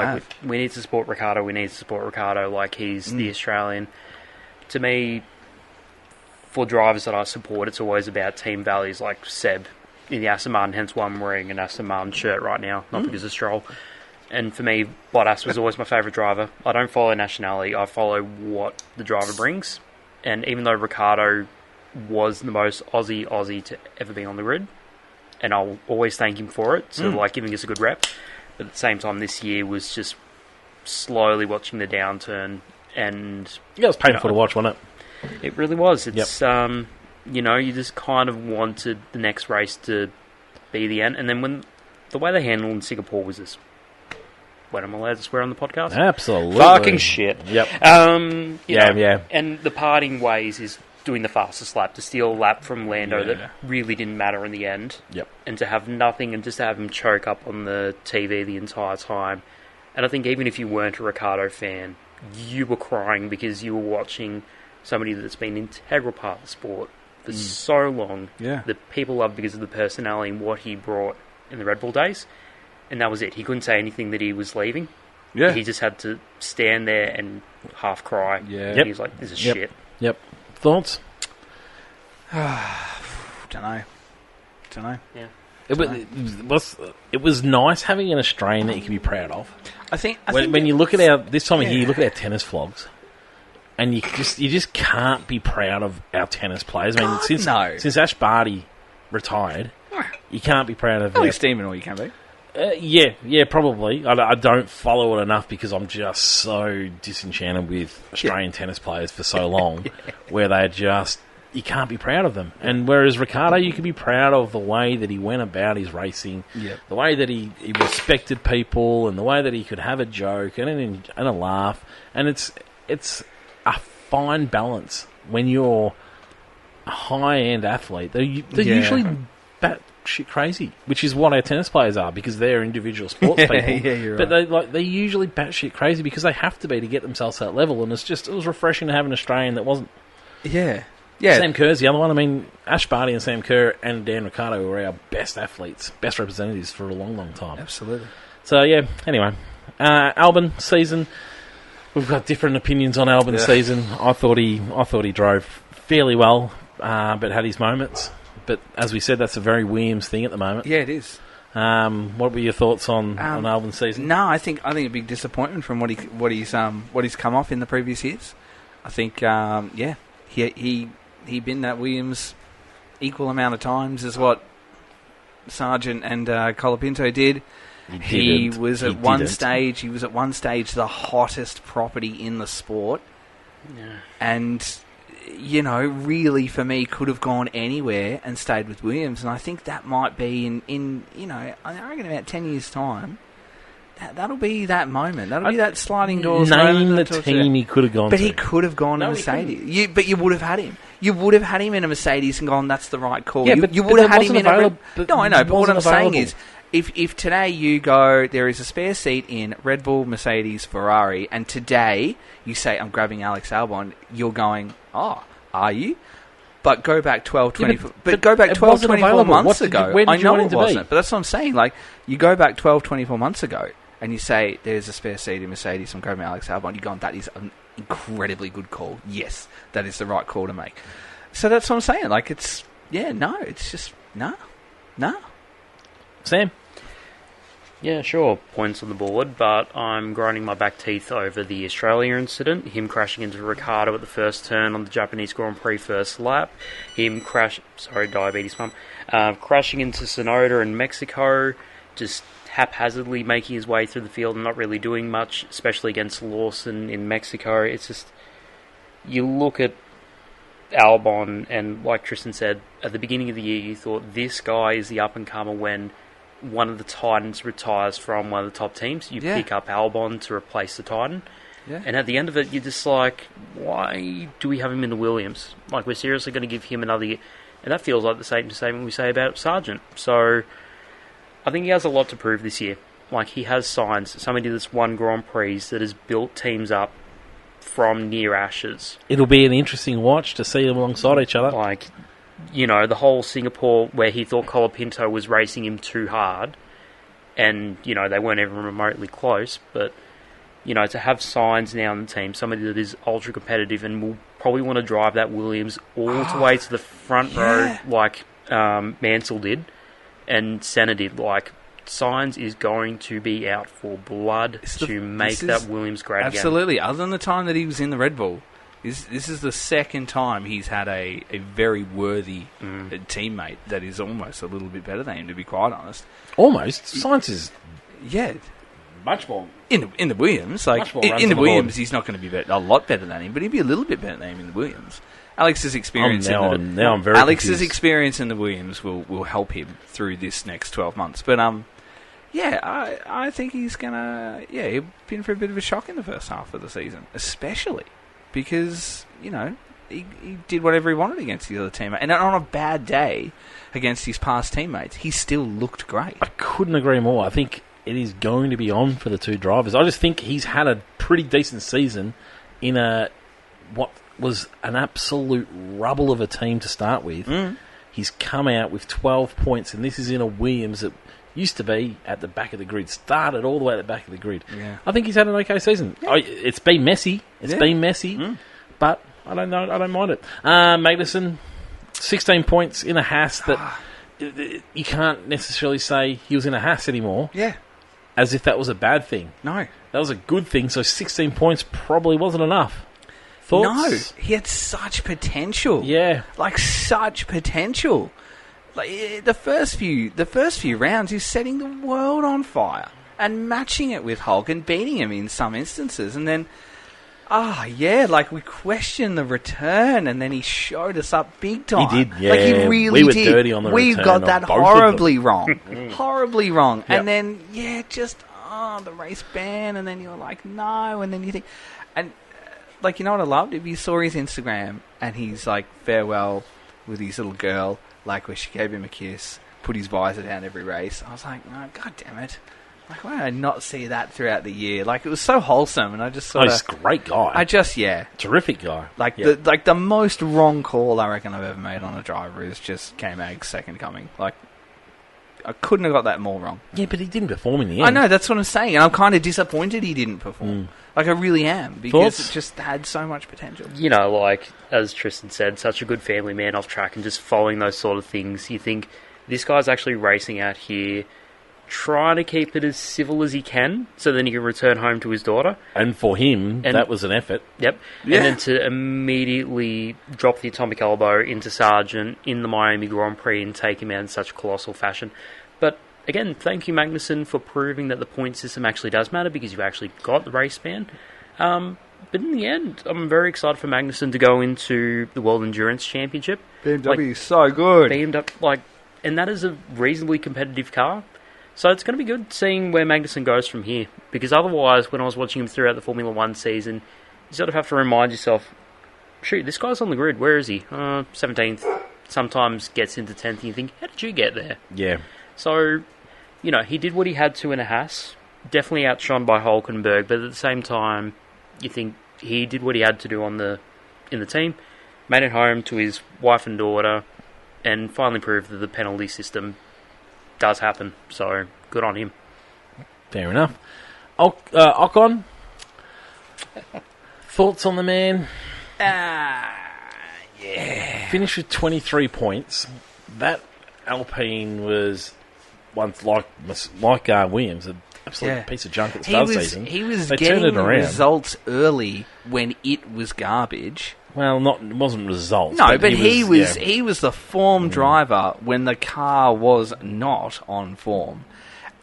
we need to support Ricciardo. We need to support Ricciardo. He's the Australian. To me, for drivers that I support, it's always about team values, like Seb in the Aston Martin, hence why I'm wearing an Aston Martin shirt right now, not because of Stroll. And for me, Bottas was always my favourite driver. I don't follow nationality, I follow what the driver brings. And even though Ricciardo was the most Aussie to ever be on the grid, and I'll always thank him for it, giving us a good rep, but at the same time this year was just slowly watching the downturn. And it was painful to watch, wasn't it? It really was. It's you just kind of wanted the next race to be the end, and then when the way they handled in Singapore was this. When am I allowed to swear on the podcast? Absolutely, fucking shit. Yep. Yeah. And the parting ways is doing the fastest lap to steal a lap from Lando that really didn't matter in the end. Yep. And to have nothing and just to have him choke up on the TV the entire time. And I think even if you weren't a Ricciardo fan, you were crying because you were watching somebody that's been an integral part of the sport for so long, that people love because of the personality and what he brought in the Red Bull days. And that was it. He couldn't say anything that he was leaving. Yeah. He just had to stand there and half cry. Yeah. And he's like, this is shit. Yep. Thoughts? Don't know. Yeah. It was nice having an Australian that you can be proud of. I think when you look at this time of year, you look at our tennis vlogs, and you just can't be proud of our tennis players. I mean, since Ash Barty retired, you can't be proud of. Alex Steeman, all you can be. Yeah, probably. I don't follow it enough because I'm just so disenchanted with Australian tennis players for so long, where they're just, you can't be proud of them. And whereas Ricciardo, you can be proud of the way that he went about his racing, the way that he respected people, and the way that he could have a joke and a laugh. And it's a fine balance when you're a high-end athlete. They're usually batshit crazy, which is what our tennis players are because they're individual sports people. Yeah, you're right. But they're usually batshit crazy because they have to be to get themselves to that level. And it was refreshing to have an Australian that wasn't. Yeah. Sam Kerr's the other one. I mean, Ash Barty and Sam Kerr and Dan Ricciardo were our best athletes, best representatives for a long, long time. Absolutely. So, yeah, anyway. Albon season. We've got different opinions on Albon's season. I thought he drove fairly well, but had his moments. But as we said, that's a very Williams thing at the moment. Yeah, it is. What were your thoughts on Albon's season? No, I think a big disappointment from what he's come off in the previous years. I think he been that Williams equal amount of times as what Sargent and Colapinto did. He was at one stage the hottest property in the sport. Yeah. And, really for me could have gone anywhere and stayed with Williams. And I think that might be in I reckon about 10 years' time, that'll be that moment. That'll be that sliding doors moment. Name the team he could have gone to. But he could have gone to Mercedes. But you would have had him. You would have had him in a Mercedes and gone, that's the right call. Yeah, you would have had him in a... No, I know, but what I'm saying is, if today you go, there is a spare seat in Red Bull, Mercedes, Ferrari, and today you say, I'm grabbing Alex Albon, you're going, oh, are you? But go back 12, 24 months ago. I know it wasn't, but that's what I'm saying. Like, you go back 12, 24 months ago, and you say, there's a spare seat in Mercedes, I'm grabbing Alex Albon, you're going, that is an incredibly good call. Yes, that is the right call to make. So that's what I'm saying. Like, it's just, no. Sam? Yeah, sure, points on the board, but I'm grinding my back teeth over the Australia incident, him crashing into Ricciardo at the first turn on the Japanese Grand Prix first lap, crashing into Tsunoda in Mexico, just haphazardly making his way through the field and not really doing much, especially against Lawson in Mexico. It's just, you look at Albon, and like Tristan said, at the beginning of the year you thought this guy is the up-and-comer. When one of the Titans retires from one of the top teams, you pick up Albon to replace the Titan. Yeah. And at the end of it, you're just like, why do we have him in the Williams? Like, we're seriously going to give him another year? And that feels like the same statement we say about Sargent. So I think he has a lot to prove this year. Like, he has signs. Somebody that's won Grand Prix, that has built teams up from near ashes. It'll be an interesting watch to see them alongside each other. Like, the whole Singapore where he thought Colapinto was racing him too hard, and, they weren't even remotely close, but, to have signs now in the team, somebody that is ultra competitive and will probably want to drive that Williams all the way to the front row like Mansell did and Senna did. Like, Sainz is going to be out for blood to make that Williams great again. Absolutely. Other than the time that he was in the Red Bull, this is the second time he's had a very worthy teammate that is almost a little bit better than him, to be quite honest. Almost. Sainz is much more in the Williams. Like, in the Williams, he's not going to be a lot better than him, but he'd be a little bit better than him in the Williams. Alex's experience experience in the Williams will help him through this next 12 months. But I think he's gonna he'll be in for a bit of a shock in the first half of the season, especially because he did whatever he wanted against the other teammate, and on a bad day against his past teammates, he still looked great. I couldn't agree more. I think it is going to be on for the two drivers. I just think he's had a pretty decent season in what was an absolute rubble of a team to start with. He's come out with 12 points, and this is in a Williams that used to be at the back of the grid, started all the way at the back of the grid. Yeah. I think he's had an okay season. It's been messy. But I don't know. I don't mind it. Magnussen, 16 points in a Haas that you can't necessarily say he was in a Haas anymore. Yeah. As if that was a bad thing. No. That was a good thing, so 16 points probably wasn't enough. Thoughts? No. He had such potential. Yeah. Like, such potential. Like, the first few rounds, he's setting the world on fire and matching it with Hulk and beating him in some instances. And then, we questioned the return, and then he showed us up big time. He did, yeah. Like, he really did. We were dirty on the return. We got that horribly wrong. Horribly wrong. Yep. And then, the race ban, and then you're like, no, and then you think... And, what I loved? If you saw his Instagram, and he's, farewell with his little girl, where she gave him a kiss, put his visor down every race. I was like, oh, God damn it. Like, why did I not see that throughout the year? Like, it was so wholesome, and I just sort of... he's a great guy. Terrific guy. Like, the most wrong call I reckon I've ever made on a driver is just K-Mag's second coming. Like, I couldn't have got that more wrong. Yeah, but he didn't perform in the end. I know, that's what I'm saying, and I'm kind of disappointed he didn't perform. Like, I really am, because it just had so much potential. You know, like, as Tristan said, such a good family man off track, and just following those sort of things, you think, this guy's actually racing out here, trying to keep it as civil as he can, so then he can return home to his daughter. And for him, that was an effort. Yep. Yeah. And then to immediately drop the atomic elbow into Sargent in the Miami Grand Prix and take him out in such colossal fashion. But again, thank you, Magnussen, for proving that the point system actually does matter, because you actually got the race ban. But in the end, I'm very excited for Magnussen to go into the World Endurance Championship. BMW is so good. BMW, and that is a reasonably competitive car. So it's going to be good seeing where Magnussen goes from here, because otherwise, when I was watching him throughout the Formula 1 season, you sort of have to remind yourself, shoot, this guy's on the grid, where is he? 17th, sometimes gets into 10th, and you think, how did you get there? Yeah. So, you know, he did what he had to in a Haas, definitely outshone by Hülkenberg, but at the same time, you think he did what he had to do in the team, made it home to his wife and daughter, and finally proved that the penalty system does happen, so good on him. Fair enough. Ocon, thoughts on the man? Yeah. Finished with 23 points. That Alpine was once like Williams, an absolute piece of junk at the start of the season. He was getting results early when it was garbage. Well, it wasn't results. No, but he was the form driver when the car was not on form.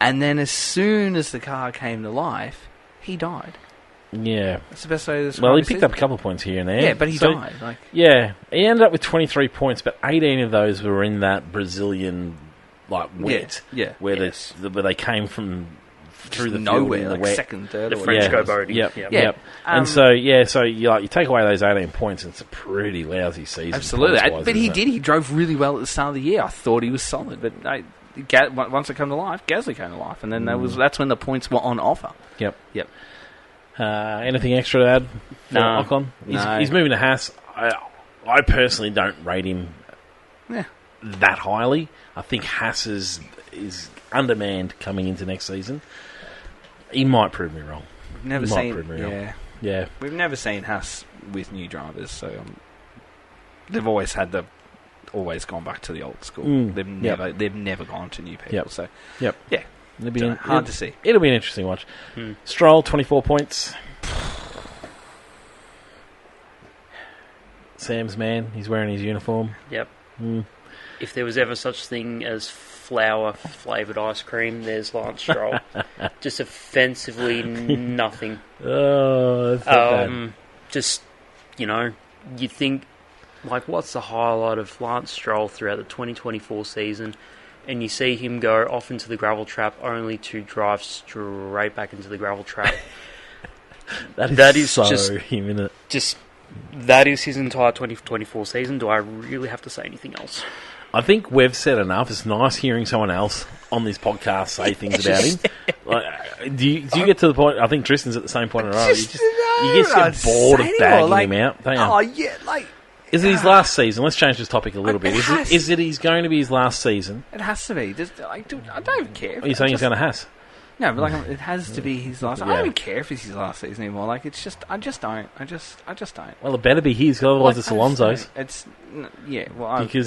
And then as soon as the car came to life, he died. Yeah. That's the best way to describe it. Well, he picked up a couple of points here and there. Yeah, but he died. Yeah, he ended up with 23 points, but 18 of those were in that Brazilian wet. Yeah. Where they came from through the nowhere, field like second, third. The French go boating. Yep. And so you take away those 18 points, and it's a pretty lousy season. Absolutely, but he did. He drove really well at the start of the year. I thought he was solid, but once it came to life, Gasly came to life, and then that's when the points were on offer. Yep. Anything extra to add? No. Ocon? He's moving to Haas. I personally don't rate him that highly. I think Haas is undermanned coming into next season. He might prove me wrong. We've never seen Haas with new drivers, so they've always gone back to the old school. They've never gone to new people. So hard to see. It'll be an interesting watch. Stroll, 24 points. Sam's man, he's wearing his uniform. Yep. If there was ever such thing as flour-flavoured ice cream, there's Lance Stroll. Just offensively nothing. Oh, that's bad. Just, you think, what's the highlight of Lance Stroll throughout the 2024 season? And you see him go off into the gravel trap only to drive straight back into the gravel trap. that is so just him, isn't it? That is his entire 2024 season. Do I really have to say anything else? I think we've said enough. It's nice hearing someone else on this podcast say things about him. Do you get to the point? I think Tristan's at the same point in a row. You just get bored of bagging him out, don't you? Oh yeah, Is it his last season? Let's change this topic a little bit. Is it he's going to be his last season? It has to be. Dude, I don't even care. Are you saying he's going to Haas? No, but it has to be his last. I don't even care if it's his last season anymore. I just don't. Well, it better be his, otherwise it's Alonso's. Because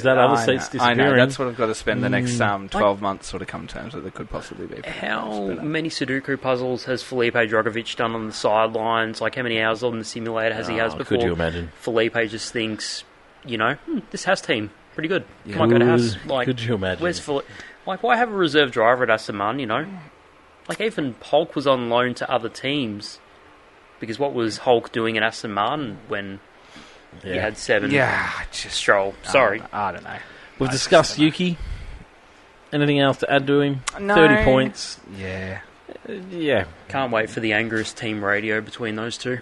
that other seat's disappearing. I know. That's what I've got to spend the next 12 months sort of come to terms that there could possibly be. How many Sudoku puzzles has Felipe Drogovic done on the sidelines? How many hours on the simulator has he has before? Could you imagine? Felipe just thinks, this Haas team pretty good. Come on, go to Haas. Could you imagine? Where's Felipe? why have a reserve driver at Aston Martin? Even Hulk was on loan to other teams, because what was Hulk doing at Aston Martin when you had 7? Stroll. Sorry. I don't know. We've discussed Yuki. Anything else to add to him? No. 30 points. Yeah. Can't wait for the Anger's team radio between those two.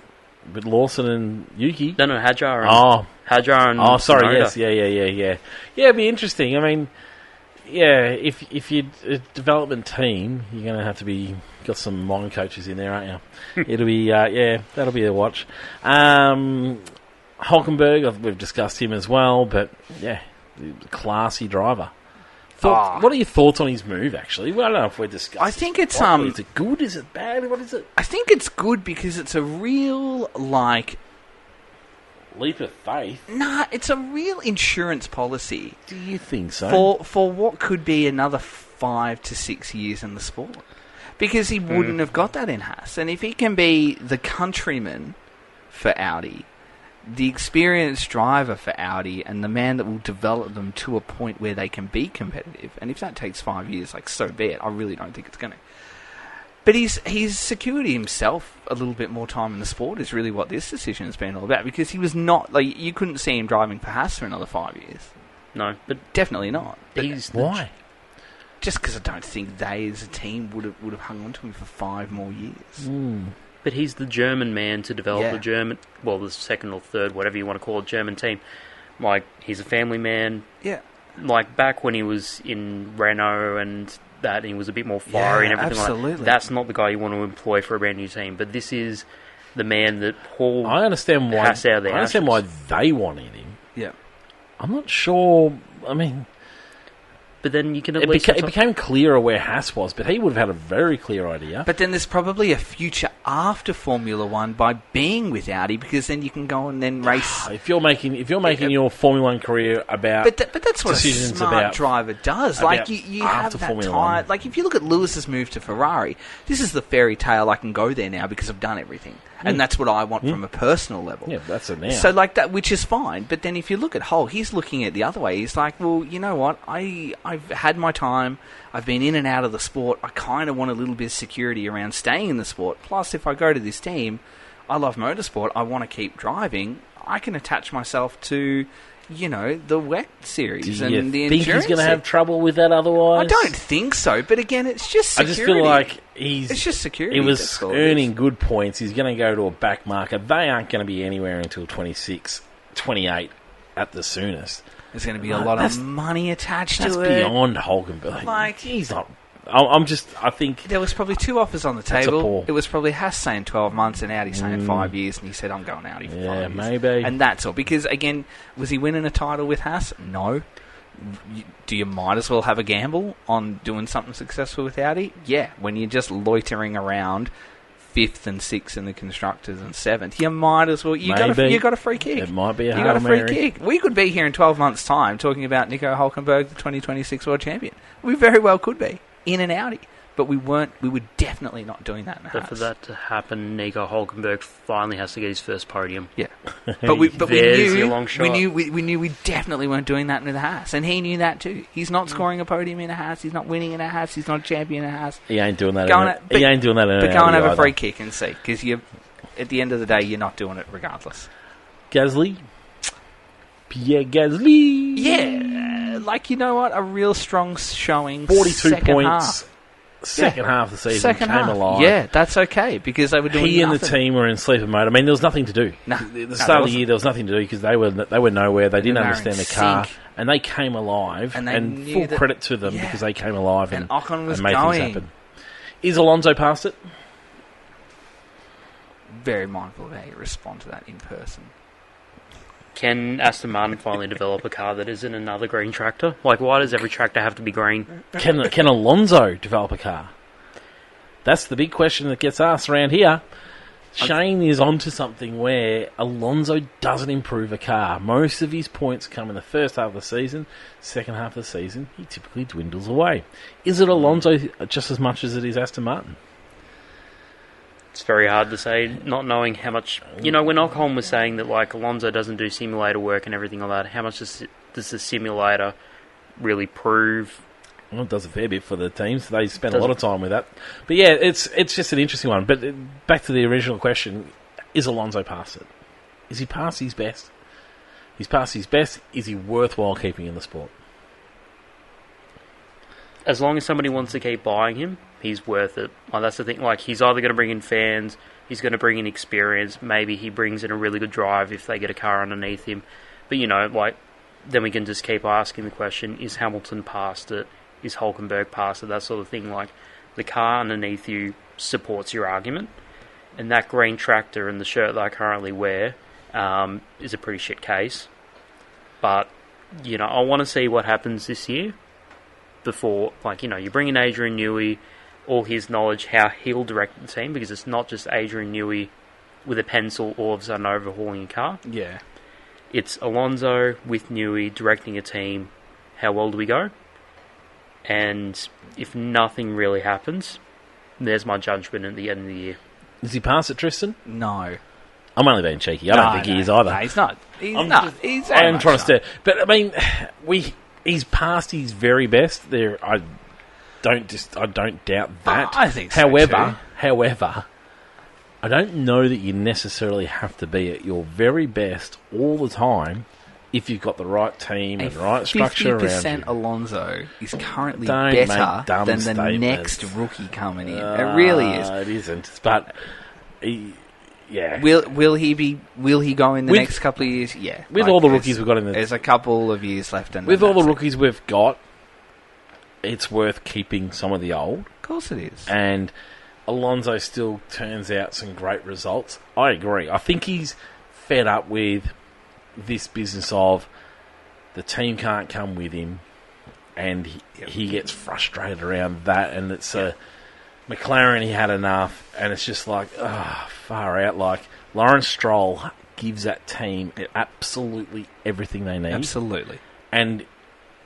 With Lawson and Yuki? No, Hadjar and... Oh. Hadjar and... Oh, sorry, Tsunoda. yes. Yeah. Yeah, it'd be interesting. I mean... if you're a development team, you're going to have to be got some mind coaches in there, aren't you? It'll be that'll be a watch. Hulkenberg, we've discussed him as well, but yeah, classy driver. What are your thoughts on his move? Actually, well, I don't know if we're discussing. I think it's Is it good? Is it bad? What is it? I think it's good because it's a real leap of faith. Nah, it's a real insurance policy. Do you think so? For what could be another 5 to 6 years in the sport. Because he wouldn't have got that in Haas. And if he can be the countryman for Audi, the experienced driver for Audi, and the man that will develop them to a point where they can be competitive, and if that takes 5 years, so be it. I really don't think it's going to. But he's secured himself a little bit more time in the sport is really what this decision has been all about. Because he was not... you couldn't see him driving for Haas for another 5 years. No. But definitely not. Why? Just because I don't think they, as a team, would have hung on to him for 5 more years. But he's the German man to develop the second or third, whatever you want to call it, German team. He's a family man. Yeah. Back when he was in Renault and that, and he was a bit more fiery and everything absolutely. like that. That's not the guy you want to employ for a brand new team. But this is the man that pulled I understand why. Haas out of the I understand why they wanted him. Yeah. I'm not sure. I mean... But then you can it became clearer where Haas was, but he would have had a very clear idea. But then there's probably a future after Formula One by being with Audi, because then you can go and then race. If you're making your Formula One career about, but that's what a smart driver does. You have that time. If you look at Lewis's move to Ferrari, this is the fairy tale. I can go there now because I've done everything. And that's what I want from a personal level. Yeah, that's it now. So that, which is fine. But then if you look at Hull, he's looking at it the other way. He's like, well, you know what? I've had my time. I've been in and out of the sport. I kind of want a little bit of security around staying in the sport. Plus, if I go to this team, I love motorsport. I want to keep driving. I can attach myself to... the WEC series and the endurance. Do you think he's going to have trouble with that otherwise? I don't think so, but again, it's just security. I just feel like it's just security. He was earning good points. He's going to go to a back market. They aren't going to be anywhere until 26, 28 at the soonest. There's going to be a lot of money attached to it. That's beyond Hulkenberg. He's not... I think... There was probably 2 offers on the table. It was probably Haas saying 12 months and Audi saying 5 years, and he said, I'm going Audi for 5 years. Maybe. And that's all. Because, again, was he winning a title with Haas? No. Do you might as well have a gamble on doing something successful with Audi? Yeah. When you're just loitering around 5th and 6th in the Constructors and 7th, you might as well... You got a free kick. It might be You got a free kick. We could be here in 12 months' time talking about Nico Hulkenberg, the 2026 World Champion. We very well could be. In and Audi. But we were definitely not doing that in Haas. But for that to happen, Nico Hulkenberg finally has to get his first podium. Yeah. But we knew we definitely weren't doing that in the Haas. And he knew that too. He's not scoring a podium in a Haas. He's not winning in a Haas. He's not a champion in a Haas. He ain't doing that. He ain't doing that in a But go and have a free kick and see. Because at the end of the day, you're not doing it regardless. Gasly? Pierre Gasly? Yeah. You know what? A real strong showing. 42 points. Second half of the season came alive. Yeah, that's okay because they were doing He and the team were in sleeper mode. I mean, there was nothing to do. At the start of the year, there was nothing to do because they were nowhere. They didn't understand the car. And they came alive. And full credit to them because they came alive and Ocon was made things happen. Is Alonso past it? Very mindful of how you respond to that in person. Can Aston Martin finally develop a car that isn't another green tractor? Why does every tractor have to be green? Can Alonso develop a car? That's the big question that gets asked around here. Shane is onto something where Alonso doesn't improve a car. Most of his points come in the first half of the season. Second half of the season, he typically dwindles away. Is it Alonso just as much as it is Aston Martin? It's very hard to say, not knowing how much... when Ocon was saying that Alonso doesn't do simulator work and everything like that, how much does the simulator really prove? Well, it does a fair bit for the teams. They spend a lot of time with that. But yeah, it's just an interesting one. But back to the original question, is Alonso past it? Is he past his best? He's past his best. Is he worthwhile keeping in the sport? As long as somebody wants to keep buying him, he's worth it. That's the thing. He's either going to bring in fans, he's going to bring in experience, maybe he brings in a really good drive if they get a car underneath him. But, then we can just keep asking the question, is Hamilton past it? Is Hulkenberg past it? That sort of thing. Like, the car underneath you supports your argument. And that green tractor and the shirt that I currently wear is a pretty shit case. But, I want to see what happens this year before, you bring in Adrian Newey, all his knowledge, how he'll direct the team, because it's not just Adrian Newey with a pencil all of a sudden overhauling a car. Yeah. It's Alonso with Newey directing a team. How well do we go? And if nothing really happens, there's my judgment at the end of the year. Does he pass it, Tristan? No. I'm only being cheeky. I don't think he is either. No, he's not. I'm trying to stare. But, I mean, he's past his very best. I don't doubt that. I think so, However, I don't know that you necessarily have to be at your very best all the time if you've got the right team and the right structure around you. 50% Alonso is currently better than the next rookie coming in. It really is. It isn't. But, yeah. Will he go in the next couple of years? Yeah. With all the rookies we've got in there's a couple of years left. With all the rookies we've got, it's worth keeping some of the old. Of course it is. And Alonso still turns out some great results. I agree. I think he's fed up with this business of the team can't come with him, and he gets frustrated around that, and it's McLaren, he had enough, and it's just like, far out. Like, Lawrence Stroll gives that team absolutely everything they need. Absolutely. And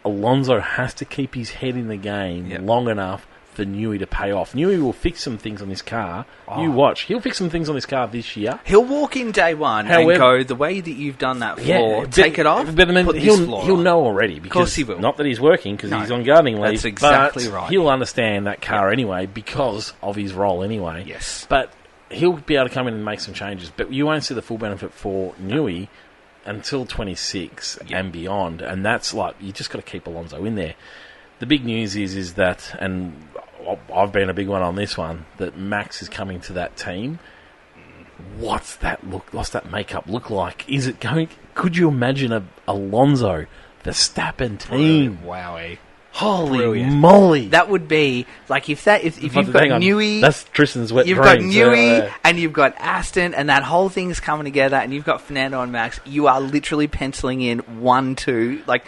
Alonso has to keep his head in the game long enough for Newey to pay off. Newey will fix some things on this car. You watch. He'll fix some things on this car this year. He'll walk in day one and go, the way that you've done that floor, take it off, but I mean, he'll know already. Because, of course he will. Not that he's working, because he's on gardening leave. That's exactly but right. He'll understand that car anyway, because of his role anyway. Yes. But he'll be able to come in and make some changes. But you won't see the full benefit for Newey until 26 and beyond. And that's like, you just got to keep Alonso in there. The big news is that, and I've been a big one on this one, that Max is coming to that team. What's that makeup look like? Is it going? Could you imagine a Alonso Verstappen team? Wowie. Holy moly! That would be like if you've got Newey. That's Tristan's wet dream. You've got Newey and you've got Aston, and that whole thing's coming together, and you've got Fernando and Max. You are literally penciling in 1-2, like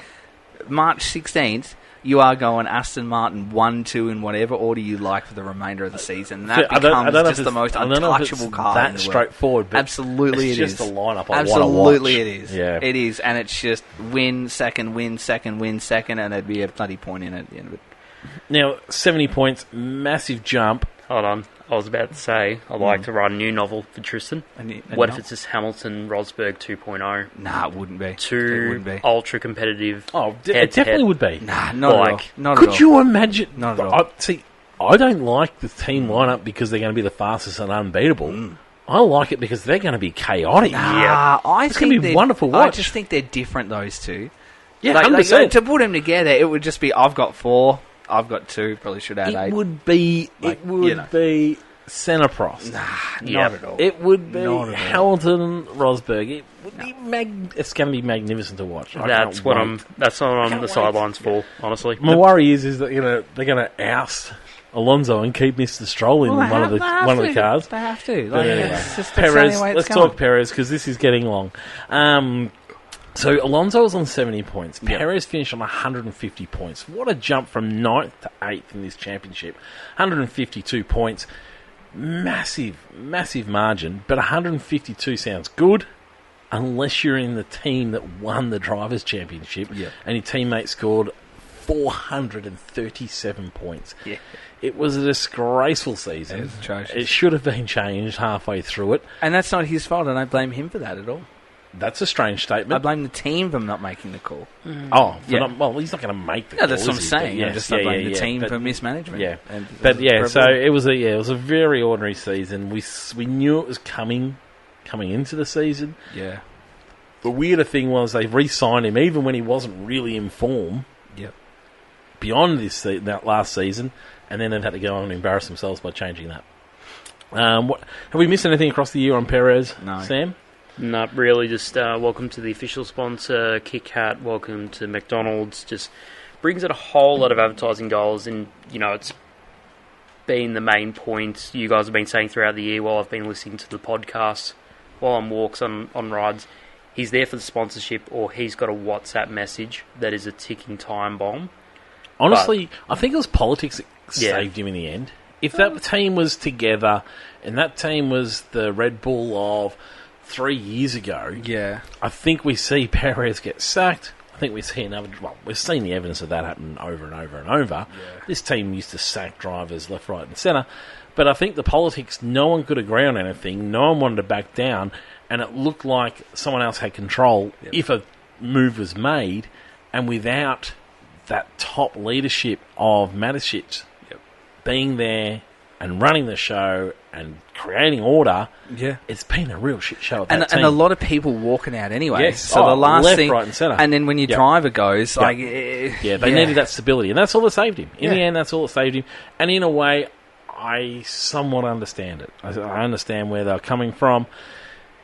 March 16th. You are going Aston Martin 1-2 in whatever order you like for the remainder of the season. That becomes just the most untouchable car in the world. That straightforward, but absolutely it is. It's just a lineup I absolutely want to watch. It is. Yeah. It is, and it's just win second, and there'd be a bloody point in it at the end of it. Now, 70 points, massive jump. Hold on. I was about to say, I'd like to write a new novel for Tristan. What if it's just Hamilton Rosberg 2.0? Nah, it wouldn't be. Ultra competitive. Oh, it definitely would be. Nah, not at all. Not could you imagine? Not at all. I don't like the team lineup because they're going to be the fastest and unbeatable. I like it because they're going to be chaotic. It's going to be wonderful watch. I just think they're different, those two. Yeah, 100%. To put them together, it would just be, I've got 4. I've got 2. Probably should add 8. It would be Senapros. Not at all. It would be Hamilton, Rosberg. It would be it's going to be magnificent to watch. That's what I'm on the sidelines for, honestly. My worry is that they're going to oust Alonso and keep Mr. Stroll in one of the cars. They have to. Perez. Let's talk Perez, because this is getting long. So Alonso was on 70 points. Perez finished on 150 points. What a jump from 9th to 8th in this championship. 152 points. Massive, massive margin. But 152 sounds good unless you're in the team that won the Drivers' Championship and your teammate scored 437 points. Yeah. It was a disgraceful season. It was atrocious. It should have been changed halfway through it. And that's not his fault. I don't blame him for that at all. That's a strange statement. I blame the team for not making the call. Oh, he's not going to make the call. That's what I'm saying. I blame the team for mismanagement. Yeah, so it was a very ordinary season. We knew it was coming into the season. Yeah. The weirder thing was they re-signed him even when he wasn't really in form. Yep. Beyond that last season, and then they've had to go on and embarrass themselves by changing that. Have we missed anything across the year on Perez, No. Sam? No, really, just welcome to the official sponsor, Kit Kat, welcome to McDonald's. Just brings in a whole lot of advertising dollars, and, it's been the main point you guys have been saying throughout the year while I've been listening to the podcast, while on walks, on rides. He's there for the sponsorship, or he's got a WhatsApp message that is a ticking time bomb. Honestly, I think it was politics that saved him in the end. If that team was together, and that team was the Red Bull of 3 years ago, I think we see Perez get sacked. I think we see we've seen the evidence of that happen over and over and over. Yeah. This team used to sack drivers left, right and centre. But I think the politics, no one could agree on anything. No one wanted to back down. And it looked like someone else had control if a move was made. And without that top leadership of Mateschitz being there and running the show and creating order, it's been a real shit show at that team. And a lot of people walking out anyway. Yes. So the last left, thing, right and centre. And then when your driver goes, they needed that stability. And that's all that saved him. In the end, that's all that saved him. And in a way, I somewhat understand it. I understand where they're coming from.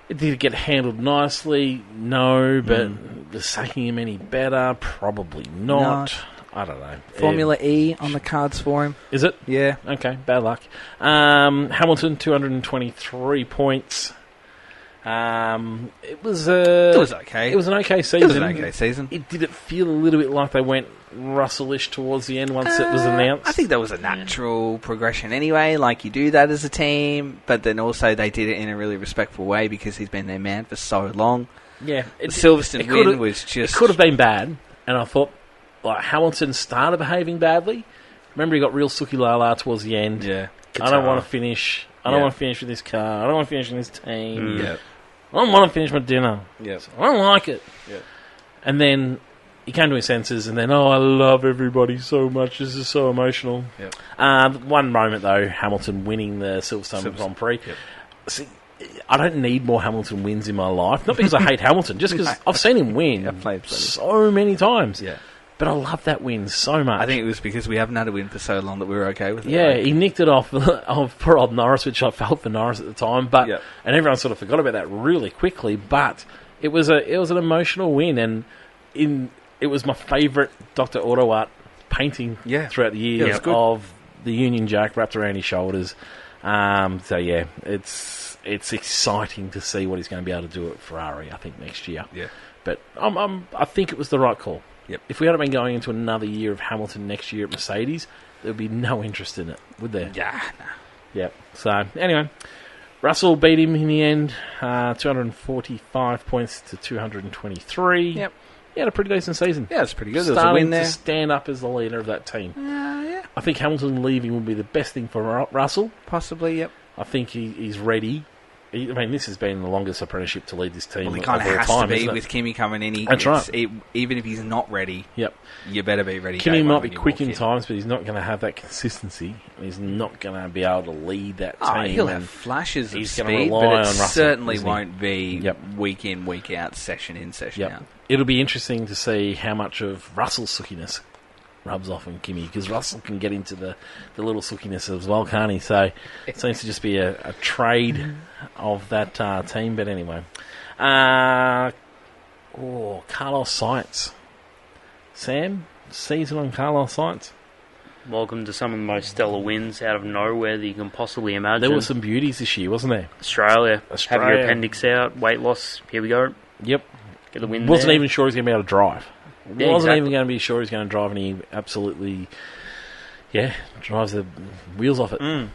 Did it get handled nicely? No, but was sacking him any better? Probably not. I don't know. Formula E on the cards for him. Is it? Yeah. Okay, bad luck. Hamilton, 223 points. It was okay. It was an okay season. Did it feel a little bit like they went Russell-ish towards the end once it was announced? I think that was a natural progression anyway. Like, you do that as a team, but then also they did it in a really respectful way because he's been their man for so long. Yeah. The Silverstone win was just... It could have been bad, and I thought Hamilton started behaving badly. Remember, he got real sookie la towards the end. Yeah. I don't want to finish. I don't want to finish with this car. I don't want to finish in this team. I don't want to finish my dinner. Yes. I don't like it. Yeah. And then he came to his senses, and then, I love everybody so much. This is so emotional. Yep. One moment, though, Hamilton winning the Silverstone Grand Prix. Yep. See, I don't need more Hamilton wins in my life. Not because I hate Hamilton, just because I've seen him win so many times. Yeah. But I love that win so much. I think it was because we haven't had a win for so long that we were okay with it. Yeah, he nicked it off poor old Norris, which I felt for Norris at the time. But and everyone sort of forgot about that really quickly. But it was an emotional win, and it was my favourite Dr. Autoart painting throughout the years of the Union Jack wrapped around his shoulders. It's exciting to see what he's going to be able to do at Ferrari, I think, next year. Yeah. But I think it was the right call. Yep. If we hadn't been going into another year of Hamilton next year at Mercedes, there would be no interest in it, would there? Yeah, no. Yep. So, anyway, Russell beat him in the end, 245 points to 223. Yep. He had a pretty decent season. Yeah, it's pretty good. There was a win there. To stand up as the leader of that team. Yeah. I think Hamilton leaving would be the best thing for Russell. Possibly, yep. I think he's ready. This has been the longest apprenticeship to lead this team. Well, he kind of has to be with Kimi coming in. That's right. Even if he's not ready, you better be ready. Kimi might be quick in times, but he's not going to have that consistency. He's not going to be able to lead that team. He'll have flashes of speed, but it certainly won't be week in, week out, session in, session out. It'll be interesting to see how much of Russell's sookiness rubs off on Kimi, because Russell can get into the little sookiness as well, can't he? So it seems to just be a trade of that team. But anyway, Carlos Sainz. Sam, season on Carlos Sainz. Welcome to some of the most stellar wins out of nowhere that you can possibly imagine. There were some beauties this year, wasn't there? Australia. Have your appendix out, weight loss, here we go. Yep. Get the win. Wasn't even sure he was going to be able to drive. Yeah, wasn't even going to be sure he's going to drive, and he absolutely, drives the wheels off it.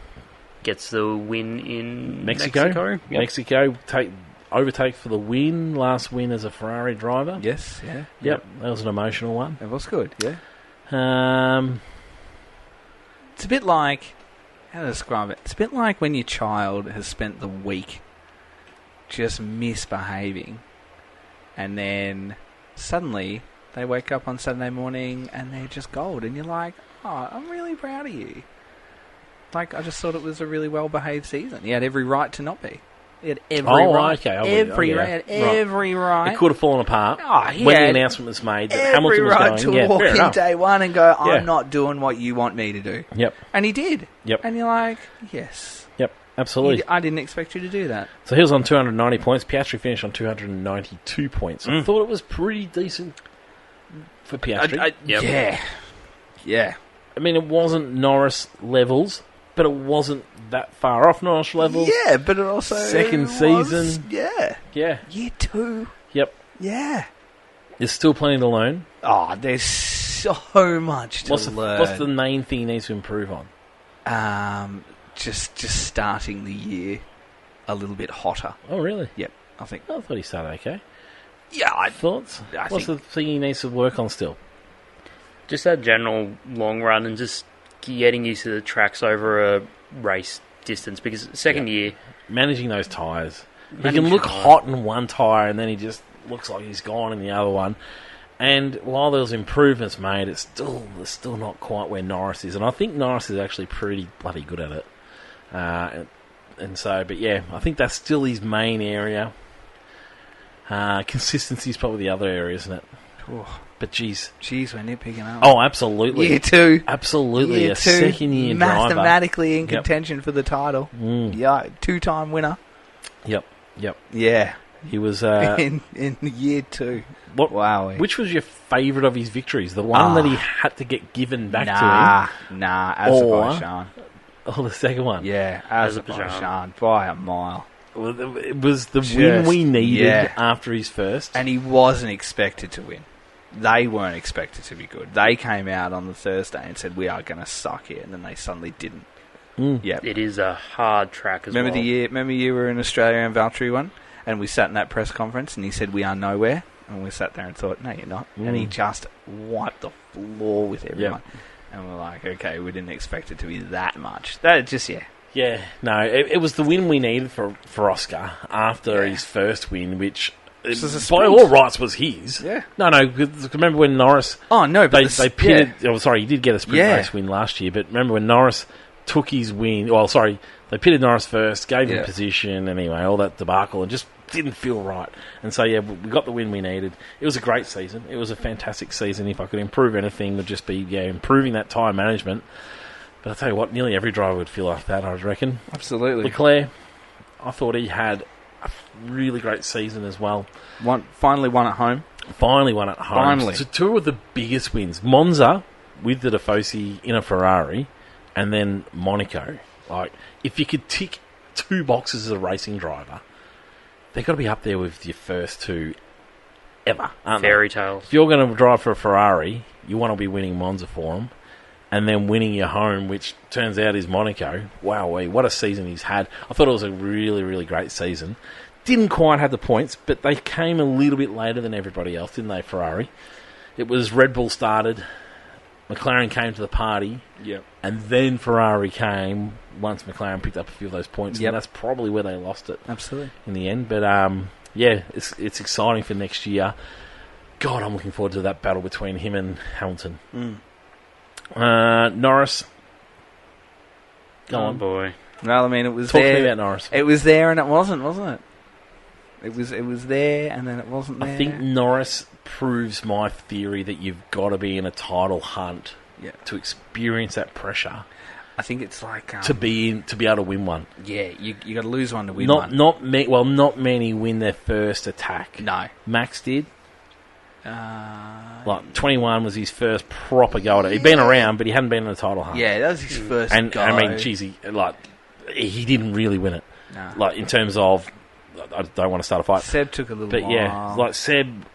Gets the win in Mexico. Yep. Mexico overtake for the win. Last win as a Ferrari driver. Yes, yeah. Yep, that was an emotional one. It was good, yeah. It's a bit like, how to describe it? It's a bit like when your child has spent the week just misbehaving, and then suddenly they wake up on Saturday morning and they're just gold, and you're like, oh, I'm really proud of you. Like, I just thought it was a really well-behaved season. He had every right to not be. He had every right. Okay. Every right. It could have fallen apart when the announcement was made that Hamilton was right going. to walk in day one and go, I'm Yeah. not doing what you want me to do. Yep. And he did. Yep. And you're like, yes. Yep. Absolutely. I didn't expect you to do that. So he was on 290 points. Piastri finished on 292 points. I thought it was pretty decent for Piastri. Yeah. I mean, it wasn't Norris levels, but it wasn't that far off Norris levels. Yeah, but it also... Second season. Yeah. Yeah. Year 2. Yep. Yeah. There's still plenty to learn. Oh, there's so much to learn. What's the main thing he needs to improve on? Just starting the year a little bit hotter. Oh, really? Yep, I think. I thought he started okay. Yeah, Thoughts? What's the thing he needs to work on still? Just that general long run and just getting used to the tracks over a race distance, because second year... Managing those tyres. He can look hot in one tyre and then he just looks like he's gone in the other one. And while there's improvements made, it's still not quite where Norris is. And I think Norris is actually pretty bloody good at it. But yeah, I think that's still his main area. Consistency is probably the other area, isn't it? Oh. But geez, we're nitpicking up. Oh, absolutely. Year 2. Absolutely. Year 2. Second-year driver. Mathematically in contention for the title. Yeah, 2-time winner. Yep. Yeah. He was... in year 2. Wow. Which was your favourite of his victories? The one that he had to get given back to him? Azerbaijan. Or the second one? Yeah, Azerbaijan by a mile. Well, it was the win we needed after his first. And he wasn't expected to win. They weren't expected to be good. They came out on the Thursday and said, we are going to suck here, and then they suddenly didn't. Yep. It is a hard track as remember well. Remember the year we were in Australia and Valtteri won? And we sat in that press conference and he said, we are nowhere. And we sat there and thought, no, you're not. And he just wiped the floor with everyone. Yep. And we're like, okay, we didn't expect it to be that much. That just, Yeah, no, it was the win we needed for Oscar after his first win, which by all rights was his. Yeah. No, remember when Norris... Oh, no, but they pitted... Yeah. Oh, sorry, he did get a sprint race win last year, but remember when Norris took his win... Well, sorry, they pitted Norris first, gave him position, anyway, all that debacle, and just didn't feel right. And so, we got the win we needed. It was a great season. It was a fantastic season. If I could improve anything, it would just be improving that tyre management. But I'll tell you what, nearly every driver would feel like that, I reckon. Absolutely. Leclerc, I thought he had a really great season as well. Finally won at home. So two of the biggest wins. Monza with the Tifosi in a Ferrari, and then Monaco. Like, if you could tick 2 boxes as a racing driver, they've got to be up there with your first 2 ever, aren't Fairy tales. If you're going to drive for a Ferrari, you want to be winning Monza for them. And then winning your home, which turns out is Monaco. Wow, what a season he's had. I thought it was a really, really great season. Didn't quite have the points, but they came a little bit later than everybody else, didn't they, Ferrari? It was Red Bull started, McLaren came to the party, and then Ferrari came once McLaren picked up a few of those points, and that's probably where they lost it. Absolutely. In the end. But, it's exciting for next year. God, I'm looking forward to that battle between him and Hamilton. Norris. Go on, boy. Well, I mean, it was Talk there. to me about Norris. It was there and it wasn't it? It was there and then it wasn't there. I think Norris proves my theory that you've got to be in a title hunt to experience that pressure. I think it's like to be able to win one. Yeah, you got to lose one to win one. Not many win their first attack. No, Max did. 21 was his first proper go at it. He'd been around, but he hadn't been in a title hunt. Yeah, that was his first and go. I mean, geez, he didn't really win it. No. Like, in terms of, I don't want to start a fight. Seb took a little while. But yeah, like Seb,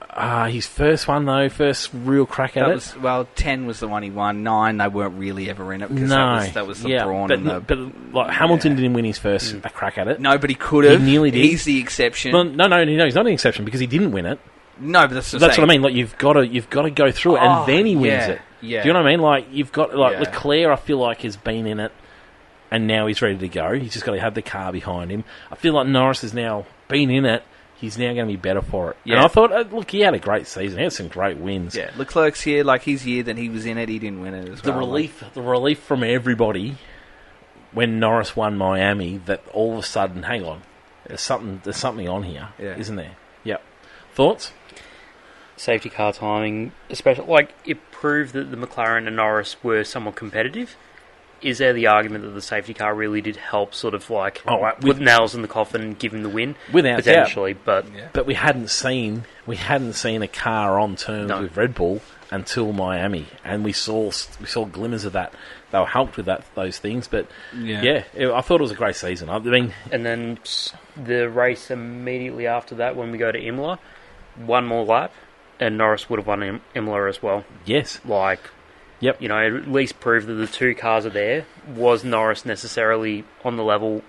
his first one though, first real crack at it. 10 was the one he won. 9, they weren't really ever in it because that was the brawn. But like Hamilton didn't win his first crack at it. No, but he could have. He nearly did. He's the exception. Well, no, he's not an exception because he didn't win it. No, but that's what I mean. Like, you've got to go through it, and then he wins it. Yeah. Do you know what I mean? Like, you've got Leclerc. I feel like has been in it, and now he's ready to go. He's just got to have the car behind him. I feel like Norris has now been in it. He's now going to be better for it. Yeah. And I thought, look, he had a great season. He had some great wins. Yeah, Leclerc's here, like his year that he was in it, he didn't win it as well. The relief from everybody when Norris won Miami, that all of a sudden, hang on, there's something on here, isn't there? Yep. Thoughts? Safety car timing, especially, like, it proved that the McLaren and Norris were somewhat competitive. is there the argument that the safety car really did help sort of like put nails in the coffin and give him the win? Without potentially, doubt. But we hadn't seen a car on terms with Red Bull until Miami, and we saw glimmers of that. They were helped with those things, but I thought it was a great season. I mean, and then the race immediately after that, when we go to Imola, one more lap, and Norris would have won Imola as well. Yes, Yep. You know, at least prove that the two cars are there. Was Norris necessarily on the level,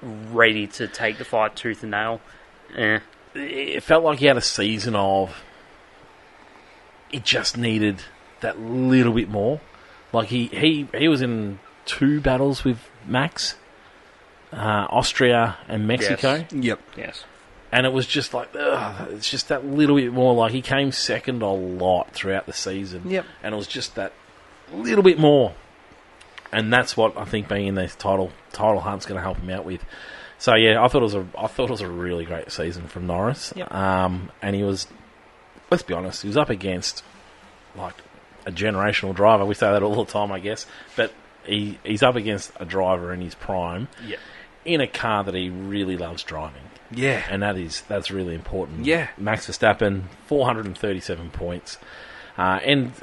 ready to take the fight tooth and nail? It felt like he had a season of... It just needed that little bit more. Like, he was in 2 battles with Max. Austria and Mexico. Yes. And it was just like, it's just that little bit more. Like, he came second a lot throughout the season. Yep. And it was just that little bit more. And that's what I think being in this title hunt's going to help him out with. So, yeah, I thought it was a really great season from Norris. Yep. And he was, let's be honest, he was up against, like, a generational driver. We say that all the time, I guess. But he's up against a driver in his prime in a car that he really loves driving. Yeah. And that's really important. Yeah. Max Verstappen, 437 points. And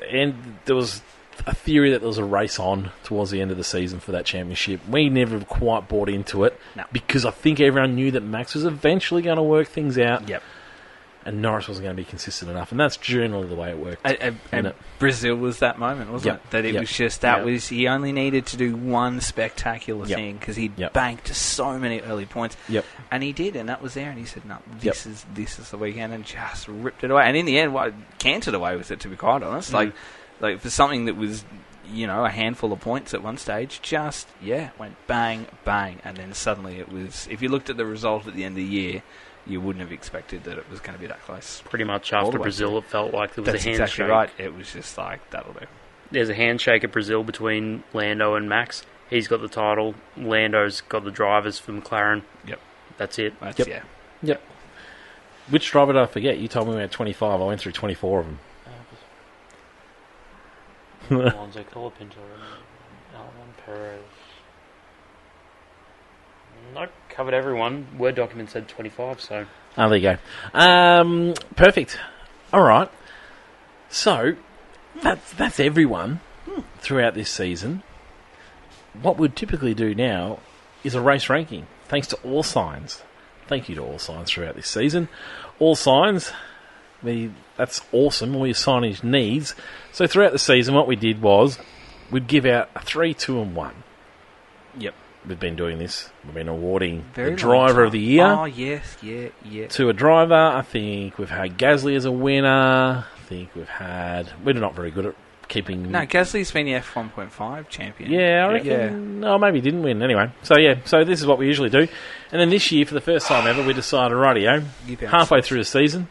there was a theory that there was a race on towards the end of the season for that championship. We never quite bought into it because I think everyone knew that Max was eventually going to work things out. Yep. And Norris wasn't going to be consistent enough. And that's generally the way it worked. And Brazil was that moment, wasn't it? That it was just, he only needed to do one spectacular thing because he banked so many early points. Yep. And he did, and that was there. And he said, no, this is the weekend, and just ripped it away. And in the end, cantered away with it, to be quite honest. Like for something that was, a handful of points at one stage, just, went bang, bang. And then suddenly it was, if you looked at the result at the end of the year, you wouldn't have expected that it was going to be that close. Pretty much after Brazil, it felt like there was a handshake. That's exactly right. It was just like, that'll do. There's a handshake at Brazil between Lando and Max. He's got the title. Lando's got the drivers for McLaren. Yep. That's it. Yep. Which driver did I forget? You told me we had 25. I went through 24 of them. Alonso, Colapinto, Albon, Perez. Nope, covered everyone. Word document said 25, so... Oh, there you go. Perfect. All right. So, that's everyone throughout this season. What we'd typically do now is a race ranking, thanks to All Signs. Thank you to All Signs throughout this season. All Signs, that's awesome, all your signage needs. So throughout the season, what we did was we'd give out a 3, 2 and 1. Yep. We've been doing this. We've been awarding the driver of the year. Oh, yes, yeah. To a driver. I think we've had Gasly as a winner. I think we're not very good at keeping... No, Gasly's been the F1.5 champion. Yeah, I reckon... No, maybe he didn't win. Anyway, so this is what we usually do. And then this year, for the first time ever, we decided, rightio, halfway through the season,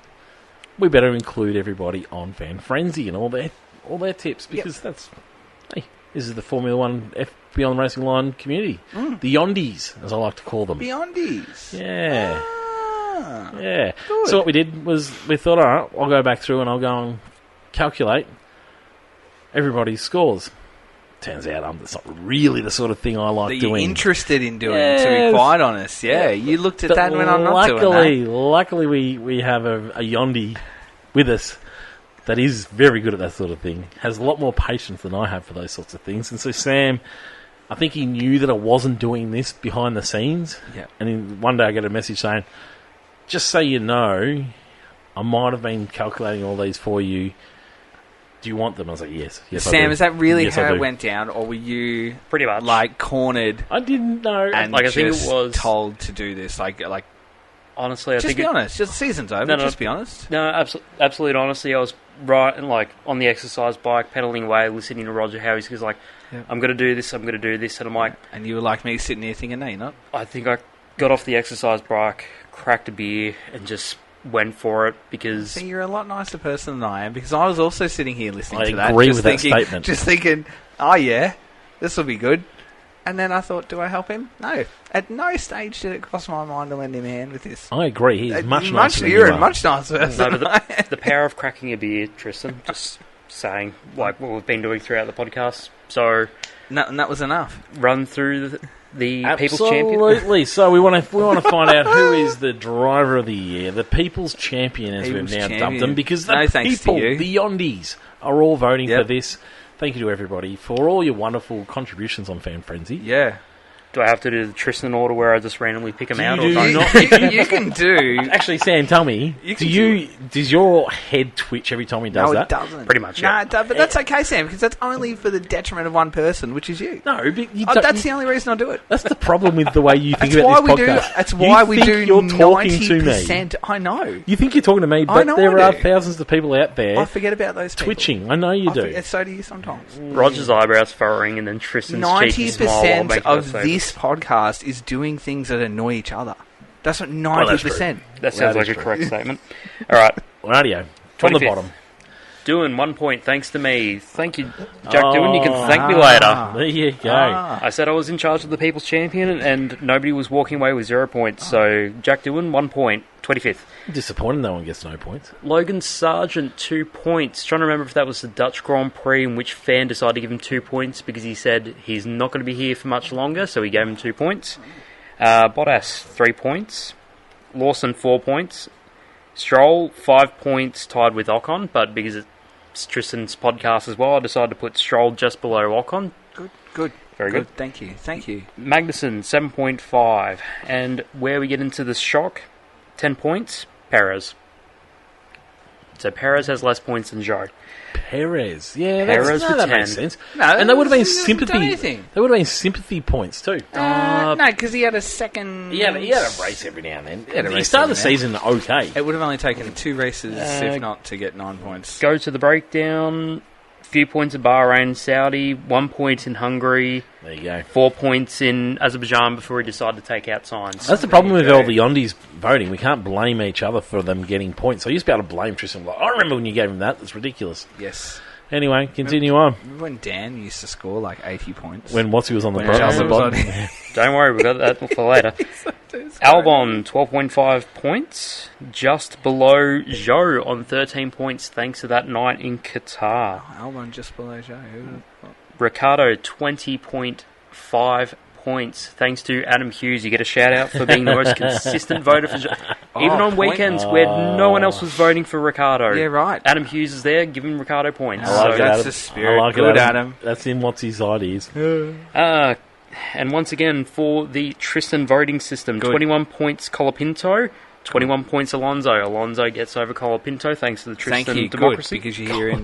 we better include everybody on Fan Frenzy and all their tips, because this is the Formula 1 Beyond Racing Line community. The Yondies, as I like to call them. Beyondies. Yeah. Yeah. Good. So what we did was we thought, all right, I'll go back through and I'll go and calculate everybody's scores. Turns out that's not really the sort of thing I like doing. You're interested in doing, to be quite honest. Yeah, you looked at that and went, I'm not doing that. Luckily, we have a Yondi with us that is very good at that sort of thing. Has a lot more patience than I have for those sorts of things. And so Sam, I think he knew that I wasn't doing this behind the scenes. Yeah. And one day I get a message saying, just so you know, I might have been calculating all these for you. Do you want them? I was like, yes. Sam, is that really how it went down, or were you pretty much cornered? I didn't know. And I think it was told to do this. Honestly, I just think be honest. Just the season's over. Just be honest. No, absolute honesty. I was right, and on the exercise bike, pedaling away, listening to Roger how he's like, I'm going to do this, and I'm like, and you were like me, sitting there thinking, no, you're not. I think I got off the exercise bike, cracked a beer, and just went for it because... See, you're a lot nicer person than I am, because I was also sitting here listening to that. I agree with that statement. Just thinking, oh yeah, this will be good. And then I thought, do I help him? No. At no stage did it cross my mind to lend him a hand with this. I agree. He's much nicer than you're a much nicer person. No, but the power of cracking a beer, Tristan, just saying, like what we've been doing throughout the podcast. So, and that was enough. Run through the People's Champion. Absolutely. So we want to find out who is the driver of the year, the People's Champion, as we've now dubbed them, because the people, the Yondies, are all voting for this. Thank you to everybody for all your wonderful contributions on Fan Frenzy. Yeah. Do I have to do the Tristan order where I just randomly pick them out? You can do... Actually, Sam, tell me, does your head twitch every time he does that? No, it doesn't. Pretty much, yeah. No, but that's okay, Sam, because that's only for the detriment of one person, which is you. No, but that's the only reason I do it. That's the problem with the way you think about this podcast. That's why we do you're talking to me. I know. You think you're talking to me, but there are thousands of people out there. I forget about those people. Twitching. I know you do. So do you sometimes. Roger's eyebrows furrowing and then Tristan's cheeky smile. 90% of this podcast is doing things that annoy each other. That's what 90%. That sounds like a correct statement. All right. Radio. From the bottom. Doing 1 point thanks to me. Thank you, Jack Doohan. You can thank me later. There you go. I said I was in charge of the People's Champion and nobody was walking away with 0 points. So, Jack Doohan, 1 point. 25th. Disappointed no one gets no points. Logan Sargent, 2 points. Trying to remember if that was the Dutch Grand Prix in which fan decided to give him 2 points because he said he's not going to be here for much longer, so he gave him 2 points. Bottas, 3 points. Lawson, 4 points. Stroll, 5 points, tied with Ocon, but because it's Tristan's podcast as well, I decided to put Stroll just below Ocon. Good. Very good. Thank you. Magnussen, 7.5. And where we get into the shock, 10 points, Perez. So Perez has less points than Zhou. Perez, yeah, Perez for 10. Makes sense. No, and they would have been sympathy. They would have been sympathy points too. No, because he had a second. He had a race every now and then. He started the season okay. It would have only taken 2 races, if not, to get 9 points. Go to the breakdown. Few points in Bahrain, Saudi, 1 point in Hungary. There you go. 4 points in Azerbaijan before he decided to take out Sainz. That's the problem with all the Yondies voting. We can't blame each other for them getting points. I used to be able to blame Tristan. Like, I remember when you gave him that. That's ridiculous. Yes. Anyway, continue on. Remember when Dan used to score like 80 points? When Watsy was on the podcast. Don't worry, we've got that for later. Albon, 12.5 points. Just below Zhou on 13 points thanks to that night in Qatar. Albon just below Zhou. Ricciardo, 20.5 points thanks to Adam Hughes. You get a shout out for being the most consistent voter for Zhou. Even on weekends where no one else was voting for Ricciardo. Yeah, right. Adam Hughes is there giving Ricciardo points. I like that's the spirit. I like Good, Adam. That's in Watsy's ideas. And once again, for the Tristan voting system, 21 points Colapinto, 21 points Alonso. Alonso gets over Colapinto thanks to the Tristan democracy. Good, because you're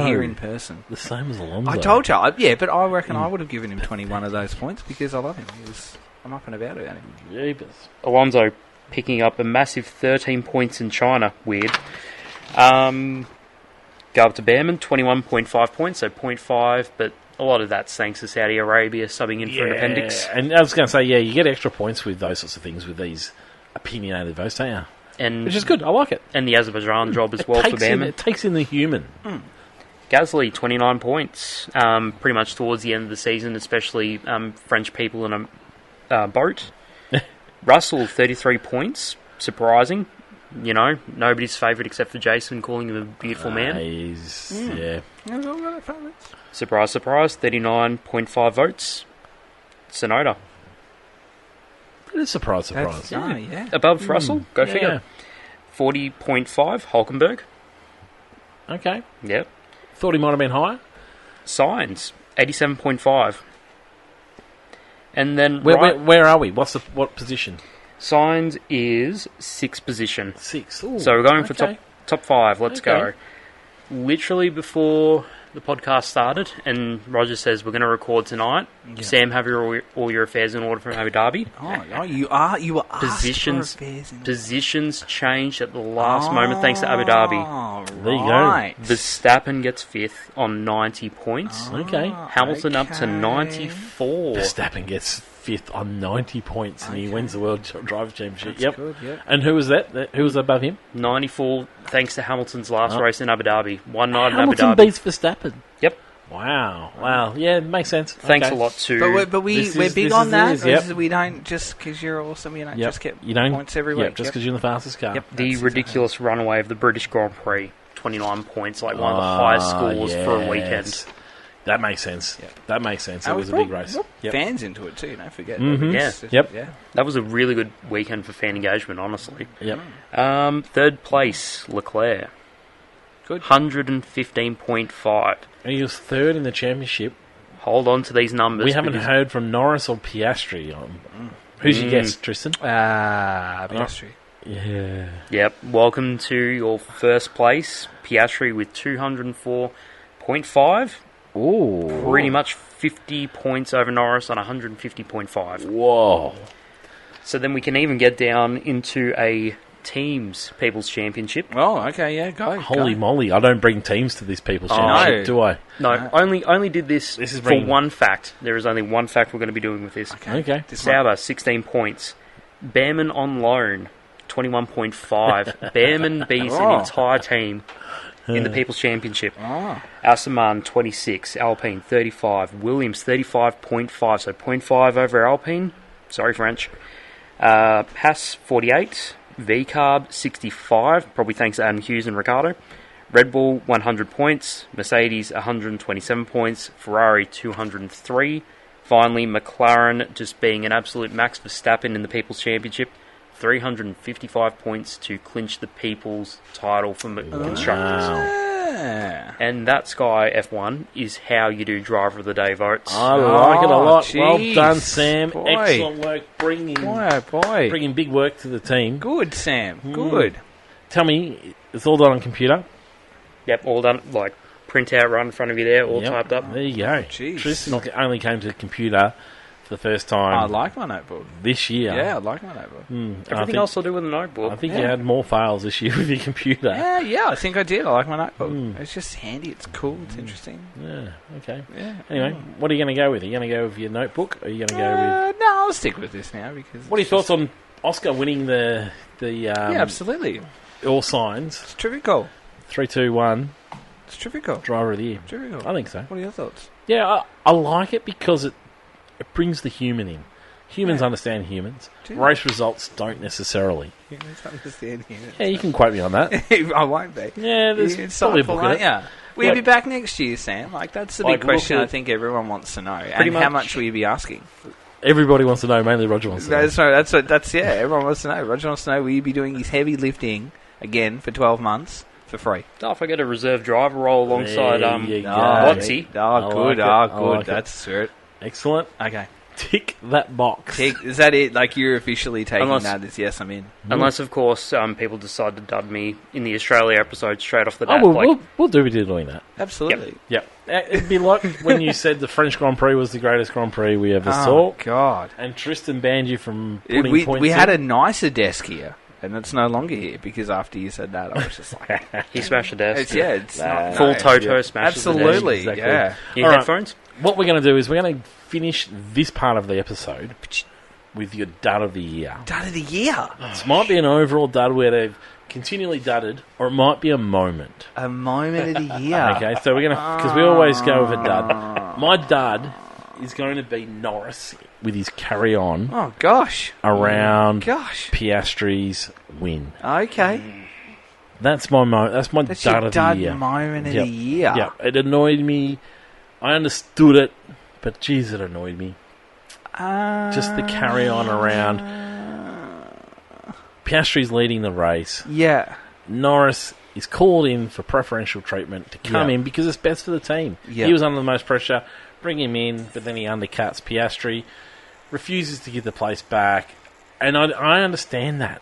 here in person. The same as Alonso. I told you, but I reckon I would have given him 21 of those points because I love him. I'm up and about him. Jeebus. Alonso picking up a massive 13 points in China. Weird. Go up to Behrman, 21.5 points, so 0.5, but a lot of that's thanks to Saudi Arabia subbing in for an appendix. And I was going to say, you get extra points with those sorts of things with these opinionated votes, don't you? Which is good, I like it. And the Azerbaijan job as well for Behrman. It takes in the human. Gasly, 29 points, pretty much towards the end of the season, especially French people in a boat. Russell, 33 points, surprising. You know, nobody's favourite except for Jason, calling him a beautiful man. Yeah. Surprise, surprise, 39.5 votes. Tsunoda. It is surprise. Above Russell, go figure. 40.5, Hulkenberg. Okay. Yep. Thought he might have been higher. Sainz, 87.5. And then where are we? What position? Sainz is 6th position. 6. Ooh, so we're going for top 5. Let's go. Literally before the podcast started, and Roger says we're going to record tonight. Yeah. Sam, have all your affairs in order from Abu Dhabi. You were positions changed at the last moment thanks to Abu Dhabi. There you go. Verstappen gets 5th on 90 points. Okay. Hamilton up to 94. Verstappen gets 5th on 90 points, and he wins the World Driver Championship. That's good, yep. And who was that? Who was above him? 94, thanks to Hamilton's last race in Abu Dhabi. One night in Abu Dhabi. Hamilton beats Verstappen. Yep. Wow. Yeah, it makes sense. Thanks a lot to... But we're big on that. We don't, just because you're awesome, you don't just get points every week. Just because you're in the fastest car. Yep. The ridiculous runaway of the British Grand Prix. 29 points, like one of the highest scores for a weekend. That makes sense. Yep. That makes sense. It And was a we big race. brought fans into it too, don't forget. Mhm. Yeah. That was a really good weekend for fan engagement, honestly. Yep. Third place, Leclerc. Good. 115.5. And he was third in the championship. Hold on to these numbers. We haven't heard from Norris or Piastri. Who's your guess, Tristan? Piastri. Yeah. Yep. Welcome to your first place, Piastri with 204.5. Ooh. Pretty much 50 points over Norris on 150.5. Whoa. So then we can even get down into a teams People's Championship. Oh, okay, yeah, go. Holy go. moly, I don't bring teams to this People's Oh, Championship, no. do I? No, only did this is for bringing- one fact. There is only one fact we're going to be doing with this. Okay. Sauber, 16 points. Behrman on loan, 21.5. Behrman beats an entire team in the People's Championship. Oh. Alceman, 26. Alpine, 35. Williams, 35.5. So 0.5 over Alpine. Sorry, French. Haas, 48. VCarb, 65. Probably thanks to Adam Hughes and Ricciardo. Red Bull, 100 points. Mercedes, 127 points. Ferrari, 203. Finally, McLaren, just being an absolute Max Verstappen in the People's Championship, 355 points to clinch the People's title for constructors. Yeah. And that Sky F1 is how you do Driver of the Day votes. I like it a lot. Jeez. Well done, Sam. Boy. Excellent work bringing big work to the team. Good, Sam. Good. Tell me, it's all done on computer? Yep, all done, like printout right in front of you there, all Yep. typed up. There you go. Jeez. Tristan only came to the computer for the first time I like my notebook. this year. Yeah, I like my notebook. Everything else I'll do with a notebook. I think you had more files this year with your computer. Yeah, I think I did. I like my notebook. It's just handy. It's cool. It's interesting. Yeah, okay. Yeah. Anyway, what are you going to go with? Are you going to go with your notebook? Or are you going to go with... No, I'll stick with this now because. What are your thoughts on Oscar winning the Yeah, absolutely. all signs? It's trivial. 3, 2, 1, It's trivial. driver of the year. Trivial. I think so. What are your thoughts? Yeah, I like it because it brings the human in. Humans Yeah. understand humans. Do. Race results don't necessarily. Humans understand humans. Yeah, you can quote me on that. I won't be. Yeah, there's It's probably a insightful, book in it. yeah. Will you Like- be back next year, Sam? Like, that's the big Like, question look I at- think everyone wants to know. Pretty And how much. much will you be asking? Everybody wants to know, mainly Roger wants to know. Everyone wants to know. Roger wants to know, will you be doing his heavy lifting again for 12 months for free? Oh, if I get a reserve driver role alongside There you go. Watsy. Oh, good. like it. Oh, good. like it. That's it. Excellent. Okay. Tick that box. Is that it? Like, you're officially taking Unless- that as yes, I'm in. Unless, of course, people decide to dud me in the Australia episode straight off the Oh, bat. we'll do doing that. Absolutely. Yep. It'd be like when you said the French Grand Prix was the greatest Grand Prix we ever Oh, saw, God. and Tristan banned you from putting We points had in. a nicer desk here, and it's no longer here because after you said that, I was just like, he smashed the desk. it's not Full no. Toto smashes the desk. Absolutely, Exactly. yeah. Your All right. headphones? What we're going to do is we're going to finish this part of the episode with your dud of the year. Dud of the year. This might be an overall dud where they've continually dudded, or it might be a moment. A moment of the year. Okay, so we're going to, because we always go with a dud. My dud is going to be Norris with his carry on Oh, gosh. around Gosh. Piastri's win. Okay. That's my That's dud your of the dud year. moment of Yep. the year. Yeah, it annoyed me. I understood it, but geez, it annoyed me. Just the carry on around. Piastri's leading the race. Yeah. Norris is called in for preferential treatment to come Yeah. in because it's best for the team. Yeah. He was under the most pressure. Bring him in, but then he undercuts Piastri, refuses to give the place back, and I understand that.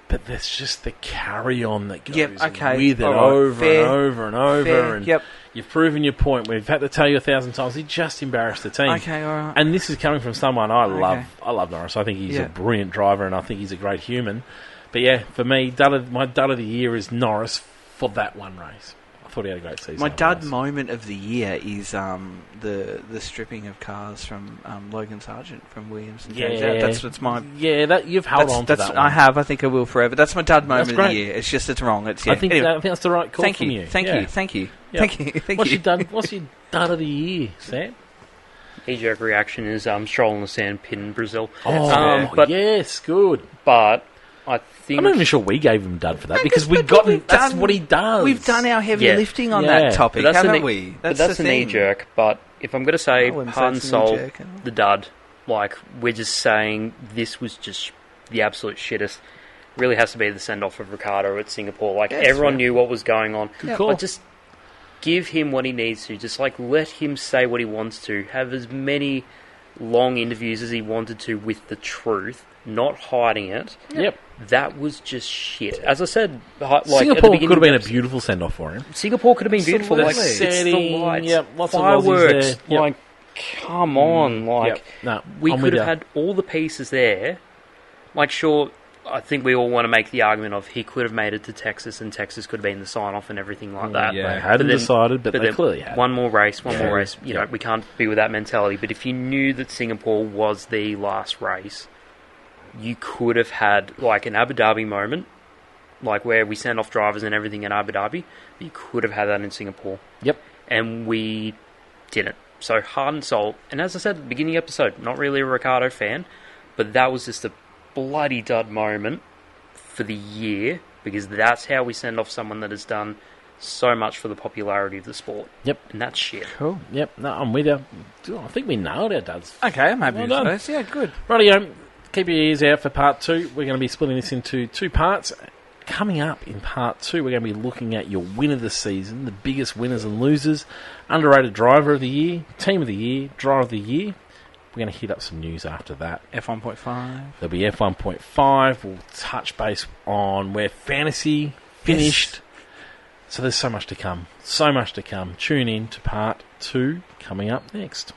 But there's just the carry on that goes Yep, okay. with it All right. over Fair. and over and over. Fair. And Yep. you've proven your point. We've had to tell you 1,000 times. He just embarrassed the team. Okay, all right. And this is coming from someone I love. Okay. I love Norris. I think he's Yeah. a brilliant driver, and I think he's a great human. But yeah, for me, my dud of the year is Norris for that one race. I thought he had a great season. My dud otherwise. moment of the year is the stripping of cars from Logan Sargent from Williams. And Yeah. that's my. Yeah, that you've held on to that one. I have. I think I will forever. That's my dud moment of the great. year. It's just it's wrong. It's I think Anyway, that's the right call thank from you. you. Thank Yeah. you. Thank you. Yeah. Thank you. Thank What's you. your dud of the year, Sam? Knee-jerk reaction is Stroll in the sand pin in Brazil. Oh, but yes, good. but I think I'm not even sure we gave him dud for that because we got him. That's what he does. We've done our heavy lifting on that topic, haven't we? That's a knee jerk. But if I'm going to say heart and soul, the dud, like we're just saying this was just the absolute shittest. Really has to be the send off of Ricciardo at Singapore. Like everyone knew what was going on. Good call. But just give him what he needs to. Just like let him say what he wants to. Have as many long interviews as he wanted to with the truth, not hiding it. Yep. That was just shit. As I said, like Singapore could have been a beautiful send off for him. Singapore could have been beautiful. Like it's the lights, fireworks. Like, come on, like we could have had all the pieces there. Like, sure, I think we all want to make the argument of he could have made it to Texas, and Texas could have been the sign off and everything like that. Yeah, they hadn't decided, but they clearly had. One more race. You know, we can't be with that mentality. But if you knew that Singapore was the last race, you could have had like an Abu Dhabi moment, like where we send off drivers and everything in Abu Dhabi. You could have had that in Singapore. Yep. And we didn't. So heart and soul. And as I said at the beginning of the episode, not really a Ricciardo fan, but that was just a bloody dud moment for the year because that's how we send off someone that has done so much for the popularity of the sport. Yep. And that's shit. Cool. Yep. No, I'm with you. I think we nailed our duds. Okay, I'm happy with those. Yeah, good. Rightio. Keep your ears out for part 2. We're going to be splitting this into 2 parts. Coming up in part 2, we're going to be looking at your win of the season, the biggest winners and losers, underrated driver of the year, team of the year, driver of the year. We're going to hit up some news after that. F1.5. There'll be F1.5. We'll touch base on where fantasy finished. Yes. So there's so much to come. So much to come. Tune in to part 2 coming up next.